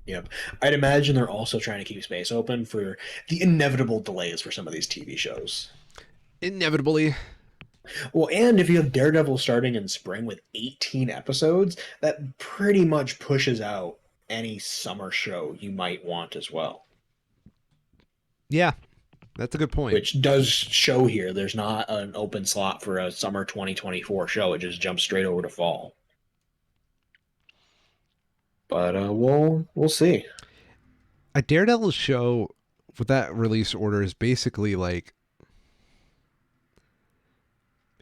Yep. I'd imagine they're also trying to keep space open for the inevitable delays for some of these TV shows. Inevitably. Well, and if you have Daredevil starting in spring with 18 episodes, that pretty much pushes out any summer show you might want as well. Yeah, that's a good point. Which does show here there's not an open slot for a summer 2024 show. It just jumps straight over to fall. But we'll see. A Daredevil show with that release order is basically like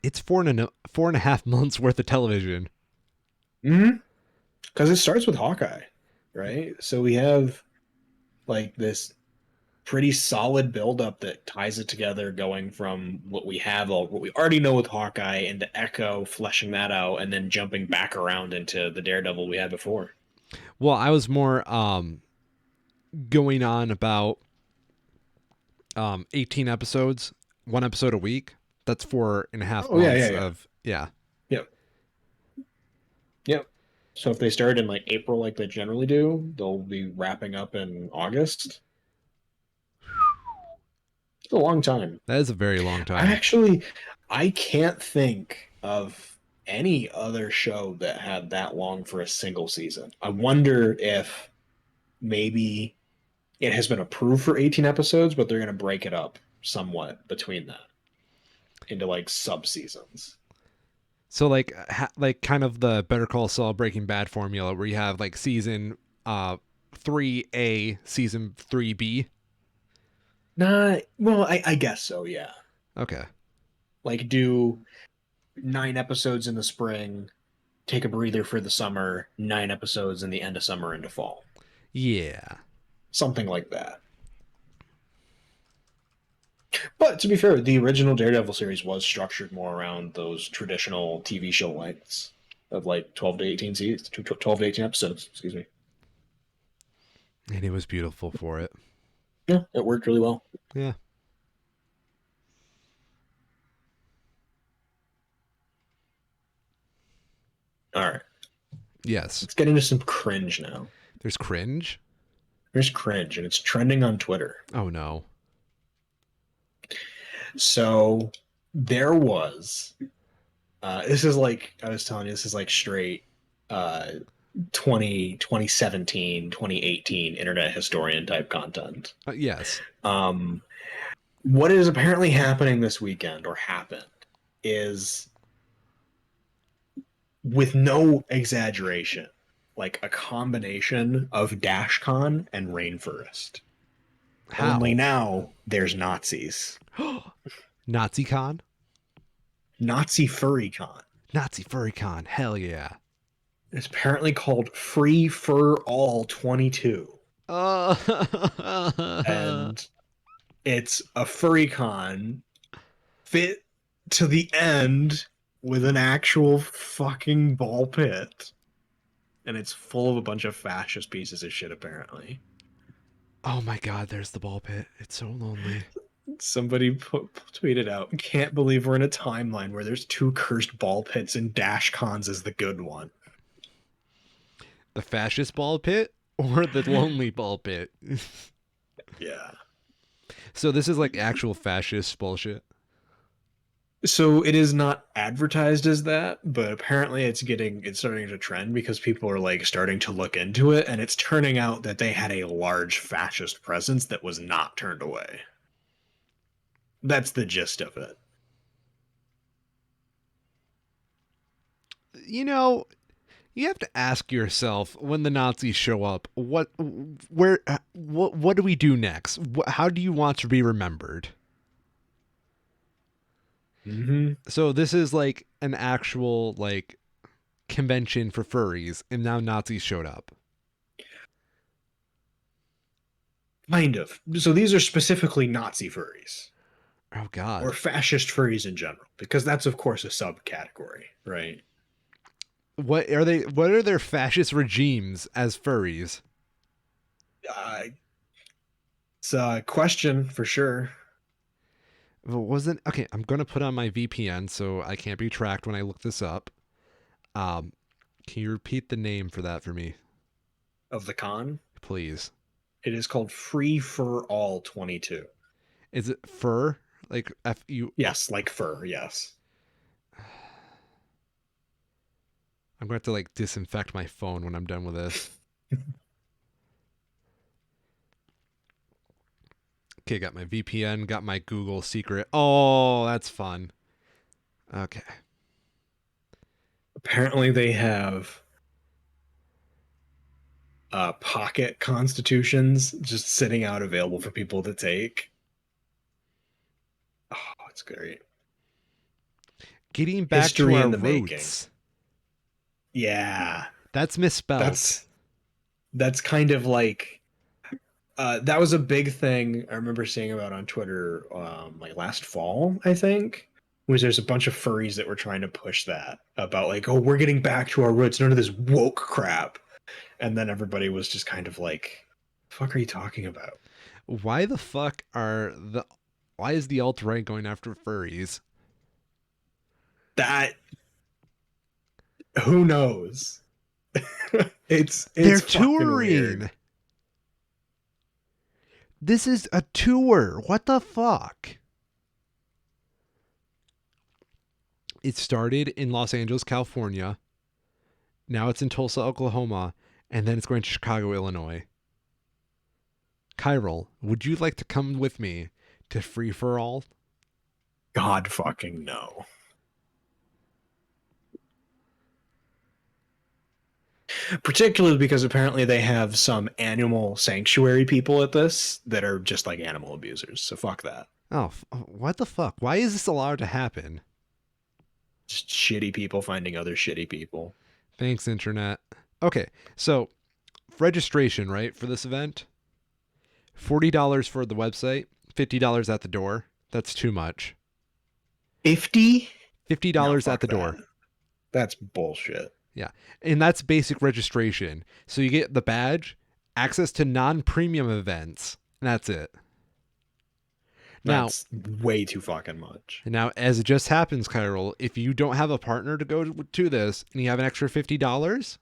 it's 4.5 months worth of television. Mm-hmm. Because it starts with Hawkeye, right? So we have like this pretty solid buildup that ties it together, going from what we already know with Hawkeye into Echo, fleshing that out, and then jumping back around into the Daredevil we had before. Well, I was more going on about 18 episodes, 1 episode a week. That's 4.5 Oh yeah, yeah, months yeah. of yeah. Yep. Yep. So if they start in like April like they generally do, they'll be wrapping up in August. It's a long time. That is a very long I time. actually I can't think of any other show that had that long for a single season. I wonder if maybe it has been approved for 18 episodes, but they're going to break it up somewhat between that into like sub seasons. So like like kind of the Better Call Saul Breaking Bad formula where you have like season 3A, season 3B. Not well, I guess so, yeah. Okay. Like do 9 episodes in the spring, take a breather for the summer, 9 episodes in the end of summer into fall. Yeah. Something like that. But to be fair, the original Daredevil series was structured more around those traditional TV show lengths of like 12 to 18 seasons, 12 to 18 episodes, excuse me. And it was beautiful for it. Yeah, it worked really well. Yeah. All right, Yes. let's get into some cringe now. There's cringe. There's cringe, and it's trending on Twitter. Oh no. So there was, this is like, I was telling you, this is like straight uh, 2018 internet historian type content. Yes. Um, what is apparently happening this weekend or happened is, with no exaggeration, like a combination of DashCon and Rainforest. Only How? now there's Nazis. Nazi Con? Nazi Furry Con. Nazi Furry Con. Hell yeah. It's apparently called Free Fur All 22. Uh, And it's a furry con fit to the end with an actual fucking ball pit. And it's full of a bunch of fascist pieces of shit, apparently. oh my god, there's the ball pit. It's so lonely. Somebody tweeted out, can't believe we're in a timeline where there's two cursed ball pits and Dash Cons is the good one. The fascist ball pit or the lonely ball pit? Yeah. So this is like actual fascist bullshit. So it is not advertised as that, but apparently it's starting to trend because people are like starting to look into it, and it's turning out that they had a large fascist presence that was not turned away. That's the gist of it. You know, you have to ask yourself when the Nazis show up, what do we do next? How do you want to be remembered? Mm-hmm. So this is like an actual like convention for furries, and now Nazis showed up. Kind of. So these are specifically Nazi furries Oh or god. fascist furries in general, because that's of course a subcategory, right? What are they? What are their fascist regimes as furries? Uh, it's a question for sure. Wasn't okay. I'm gonna put on my VPN so I can't be tracked when I look this up. Um, can you repeat the name for that for me, Of the con, please? it is called Free Fur All 22. Is it fur? Like FU? Yes, like fur, yes. I'm going to have to like disinfect my phone when I'm done with this. Okay, got my VPN, got my Google secret. Oh, that's fun. Okay. Apparently they have pocket constitutions just sitting out available for people to take. Oh, it's great. Getting back to History our in the making. roots. Yeah, That's misspelled. that's kind of like that was a big thing I remember seeing about on Twitter like last fall, I think. Was there's a bunch of furries that were trying to push that about like, oh, we're getting back to our roots, none of this woke crap. And then everybody was just kind of like, the fuck are you talking about? Why the fuck why is the alt-right going after furries? That who knows? They're It's fucking weird. touring. This is a tour. What the fuck? It started in Los Angeles, California. Now it's in Tulsa, Oklahoma, and then it's going to Chicago, Illinois. Chiral, would you like to come with me to Free for All? God fucking no. Particularly because apparently they have some animal sanctuary people at this that are just like animal abusers. So fuck that. Oh, what the fuck? Why is this allowed to happen? Just shitty people finding other shitty people. Thanks, Internet. Okay, so registration, right, for this event? $40 for the website, $50 at the door. That's too much. 50? $50 at the door. That. That's bullshit. Yeah. And that's basic registration. So you get the badge, access to non-premium events, and that's it. That's way too fucking much. Now, as it just happens, Chiral, if you don't have a partner to go to this and you have an extra $50,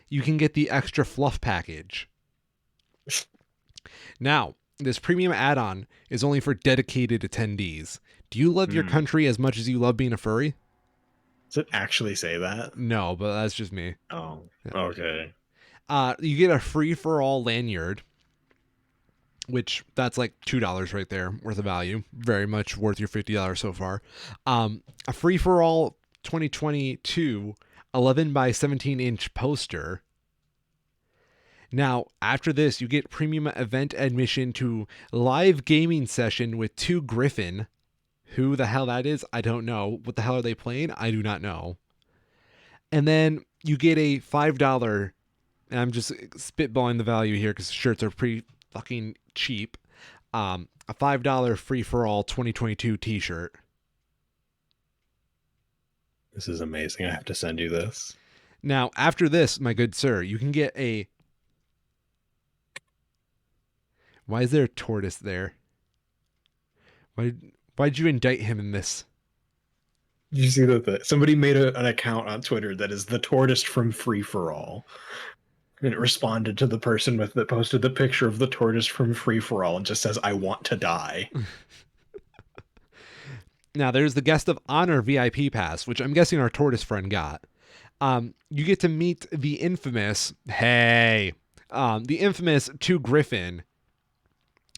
you can get the extra fluff package. Now, this premium add-on is only for dedicated attendees. Do you love your country as much as you love being a furry? Does it actually say that? No, but that's just me. Oh, okay. You get a free-for-all lanyard, which that's like $2 right there, worth of value. Very much worth your $50 so far. A free-for-all 2022 11 by 17 inch poster. Now, after this, you get premium event admission to live gaming session with 2 Griffin. Who the hell that is, I don't know. What the hell are they playing? I do not know. And then you get a $5, and I'm just spitballing the value here because shirts are pretty fucking cheap. A $5 free-for-all 2022 t-shirt. This is amazing. I have to send you this. Now, after this, my good sir, you can get a... Why is there a tortoise there? Why'd you indict him in this? Did you see that somebody made an account on Twitter that is the tortoise from Free for All, and it responded to the person that posted the picture of the tortoise from Free for All and just says, "I want to die." Now, there's the guest of honor VIP pass, which I'm guessing our tortoise friend got. You get to meet the infamous 2 Griffin.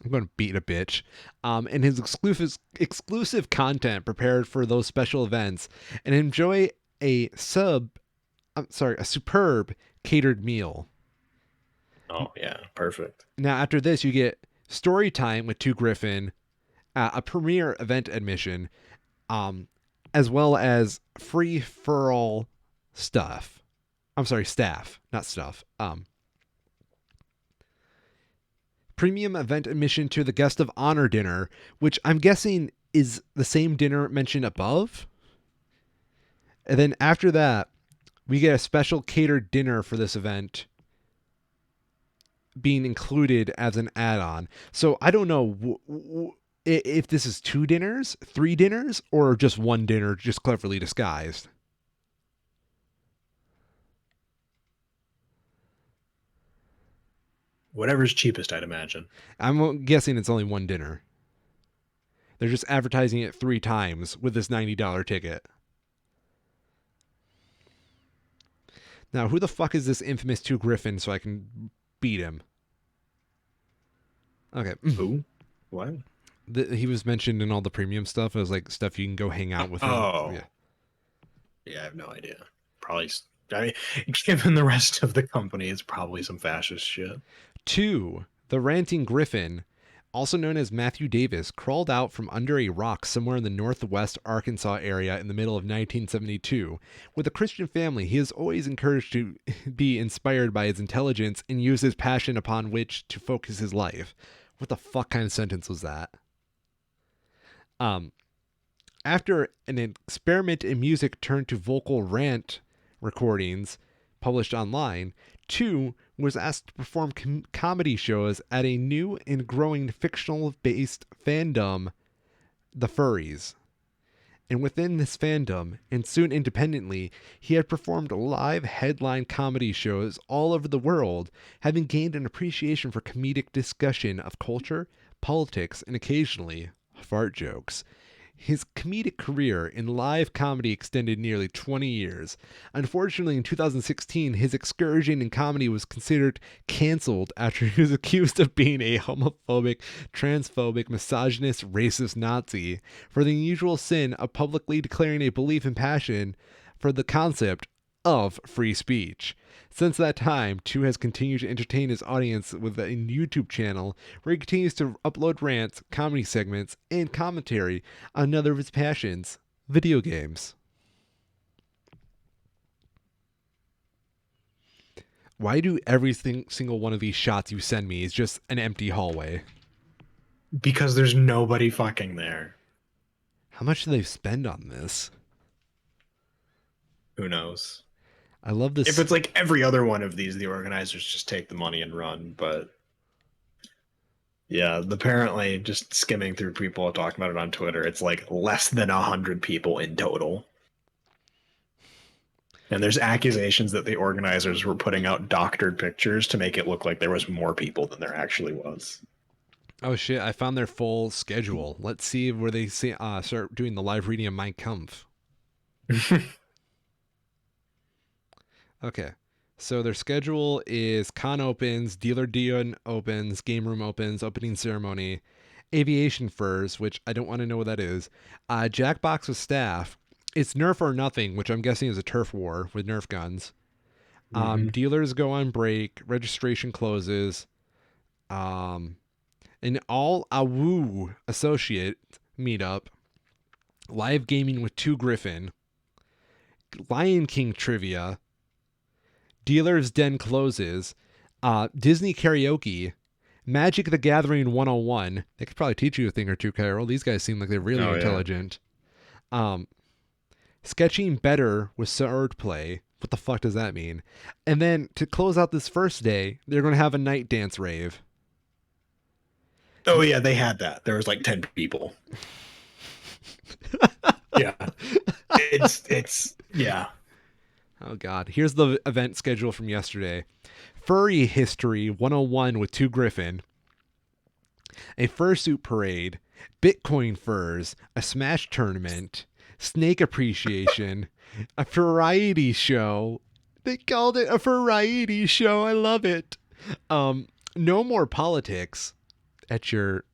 I'm going to beat a bitch. And his exclusive content prepared for those special events, and enjoy a superb catered meal. Oh yeah, perfect. Now, after this, you get story time with 2 Griffin, a premiere event admission, as well as free for all stuff. I'm sorry, staff, not stuff. Premium event admission to the guest of honor dinner, which I'm guessing is the same dinner mentioned above. And then after that, we get a special catered dinner for this event being included as an add-on. So I don't know if this is 2 dinners, 3 dinners, or just 1 dinner just cleverly disguised. Whatever's cheapest, I'd imagine. I'm guessing it's only 1 dinner. They're just advertising it 3 times with this $90 ticket. Now, who the fuck is this infamous 2 Griffin so I can beat him? Okay. Who? What? He was mentioned in all the premium stuff. It was like stuff you can go hang out with him. Oh. Yeah, I have no idea. Probably I mean, given the rest of the company, it's probably some fascist shit. 2. The Ranting Griffin, also known as Matthew Davis, crawled out from under a rock somewhere in the northwest Arkansas area in the middle of 1972. With a Christian family, he is always encouraged to be inspired by his intelligence and use his passion upon which to focus his life. What the fuck kind of sentence was that? After an experiment in music turned to vocal rant recordings published online, 2 was asked to perform comedy shows at a new and growing fictional-based fandom, the Furries. And within this fandom, and soon independently, he had performed live headline comedy shows all over the world, having gained an appreciation for comedic discussion of culture, politics, and occasionally fart jokes. His comedic career in live comedy extended nearly 20 years. Unfortunately, in 2016, his excursion in comedy was considered canceled after he was accused of being a homophobic, transphobic, misogynist, racist Nazi for the unusual sin of publicly declaring a belief and passion for the concept of free speech. Since that time, 2 has continued to entertain his audience with a YouTube channel where he continues to upload rants, comedy segments, and commentary on another of his passions, video games. Why do every single one of these shots you send me is just an empty hallway? Because there's nobody fucking there. How much do they spend on this? Who knows? I love this. If it's like every other one of these, the organizers just take the money and run. But yeah, apparently just skimming through people talking about it on Twitter, it's like less than 100 people in total. And there's accusations that the organizers were putting out doctored pictures to make it look like there was more people than there actually was. Oh shit, I found their full schedule. Let's see where they start doing the live reading of Mein Kampf. Okay, so their schedule is Con opens, Dealer Dion opens, Game Room opens, Opening Ceremony, Aviation Furs, which I don't want to know what that is, Jackbox with Staff, it's Nerf or Nothing, which I'm guessing is a turf war with Nerf guns. Dealers go on break, registration closes, an all AWOO associate meetup, live gaming with 2 Griffin, Lion King trivia, Dealer's Den closes, Disney karaoke, Magic the Gathering 101. They could probably teach you a thing or two, Carol. These guys seem like they're really intelligent. Yeah. Sketching better with sword play. What the fuck does that mean? And then to close out this first day, they're going to have a night dance rave. Oh yeah, they had that. There was like 10 people. Yeah. It's yeah. Oh, God. Here's the event schedule from yesterday. Furry History 101 with 2 Griffin. A fursuit parade. Bitcoin furs. A Smash tournament. Snake appreciation. A variety show. They called it a variety show. I love it. No more politics at your...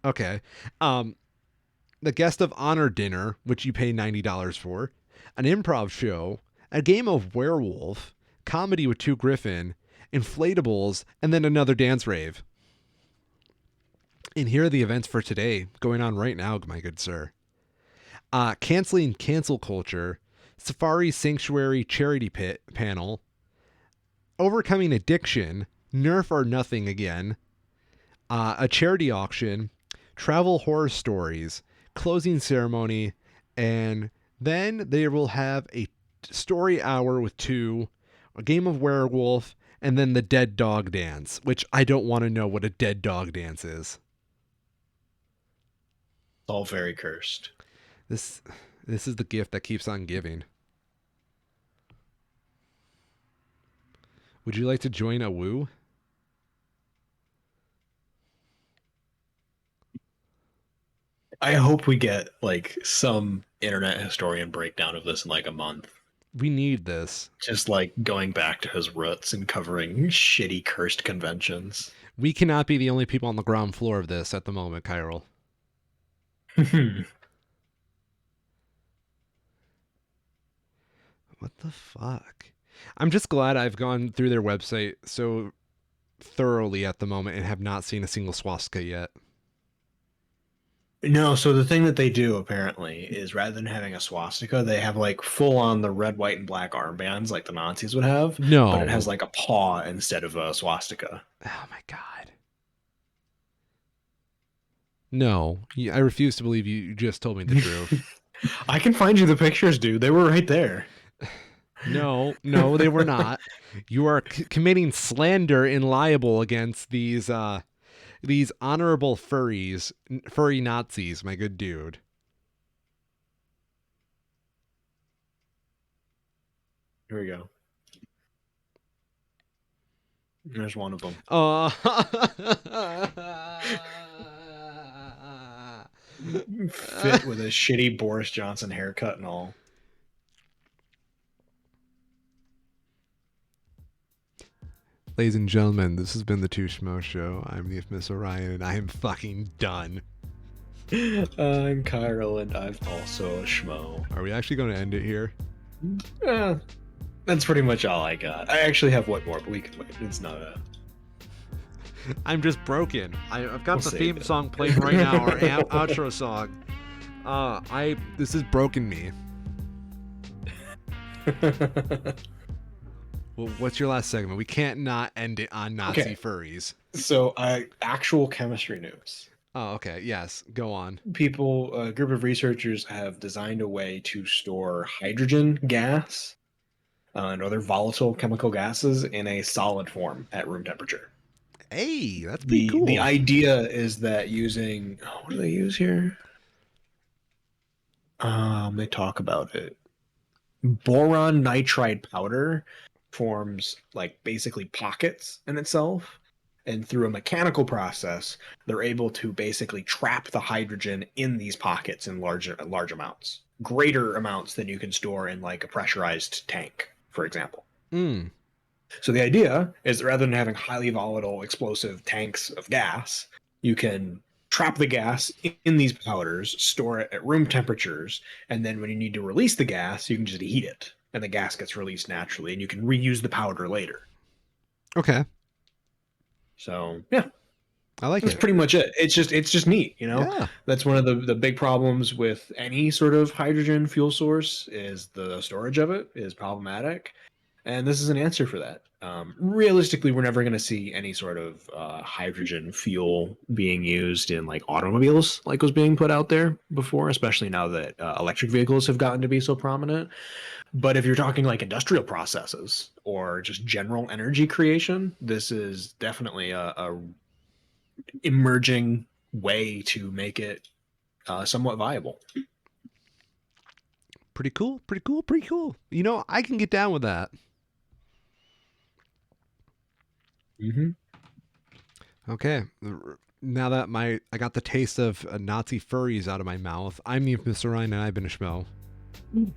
Okay. The guest of honor dinner, which you pay $90 for, an improv show, a game of werewolf, comedy with 2 Griffin, inflatables, and then another dance rave. And here are the events for today going on right now, my good sir. Canceling cancel culture, Safari Sanctuary charity pit panel, overcoming addiction, Nerf or Nothing again, a charity auction, travel horror stories, closing ceremony, and then they will have a story hour with 2, a game of werewolf, and then the dead dog dance, which I don't want to know what a dead dog dance is. It's all very cursed. This is the gift that keeps on giving. Would you like to join a woo? I hope we get like some internet historian breakdown of this in like a month. We need this. Just like going back to his roots and covering shitty cursed conventions. We cannot be the only people on the ground floor of this at the moment, Kyril. What the fuck? I'm just glad I've gone through their website so thoroughly at the moment and have not seen a single swastika yet. No, so the thing that they do apparently is rather than having a swastika, they have like full on the red, white, and black armbands like the Nazis would have, but it has No. like a paw instead of a swastika. Oh my god. No. I refuse to believe you just told me the truth. I can find you the pictures, dude. They were right there. No, they were not. You are committing slander and libel against these honorable furry Nazis, my good dude. Here we go. There's one of them. Fit with a shitty Boris Johnson haircut and all. Ladies and gentlemen, this has been the Two Schmoes Show. I'm the infamous Orion, and I am fucking done. I'm Kyril, and I'm also a schmo. Are we actually going to end it here? That's pretty much all I got. I actually have one more, but we can wait. It's not a... I'm just broken. I've got We'll the theme save it. song playing right now, our outro song. This has broken me. Well, what's your last segment? We can't not end it on Nazi furries. So, actual chemistry news. Oh, okay. Yes. Go on. A group of researchers have designed a way to store hydrogen gas and other volatile chemical gases in a solid form at room temperature. Hey, that's pretty cool. The idea is that using... what do they use here? They talk about it. Boron nitride powder forms like basically pockets in itself, and through a mechanical process they're able to basically trap the hydrogen in these pockets in large amounts, greater amounts than you can store in like a pressurized tank, for example. So the idea is that rather than having highly volatile explosive tanks of gas, you can trap the gas in these powders, store it at room temperatures, and then when you need to release the gas, you can just heat it, and the gas gets released naturally, and you can reuse the powder later. Okay. So, yeah. I like That's it. pretty much it. It's just neat, you know? Yeah. That's one of the big problems with any sort of hydrogen fuel source is the storage of it is problematic. And this is an answer for that. Realistically, we're never going to see any sort of hydrogen fuel being used in like automobiles like was being put out there before, especially now that electric vehicles have gotten to be so prominent. But if you're talking like industrial processes or just general energy creation, this is definitely a emerging way to make it somewhat viable. Pretty cool. You know, I can get down with that. Mm-hmm. Okay. Now that I got the taste of Nazi furries out of my mouth, I'm the infamous Orion, and I've been a schmo.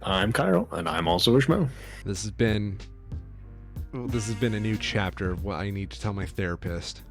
I'm Kyril, and I'm also a schmo. This has been a new chapter of what I need to tell my therapist.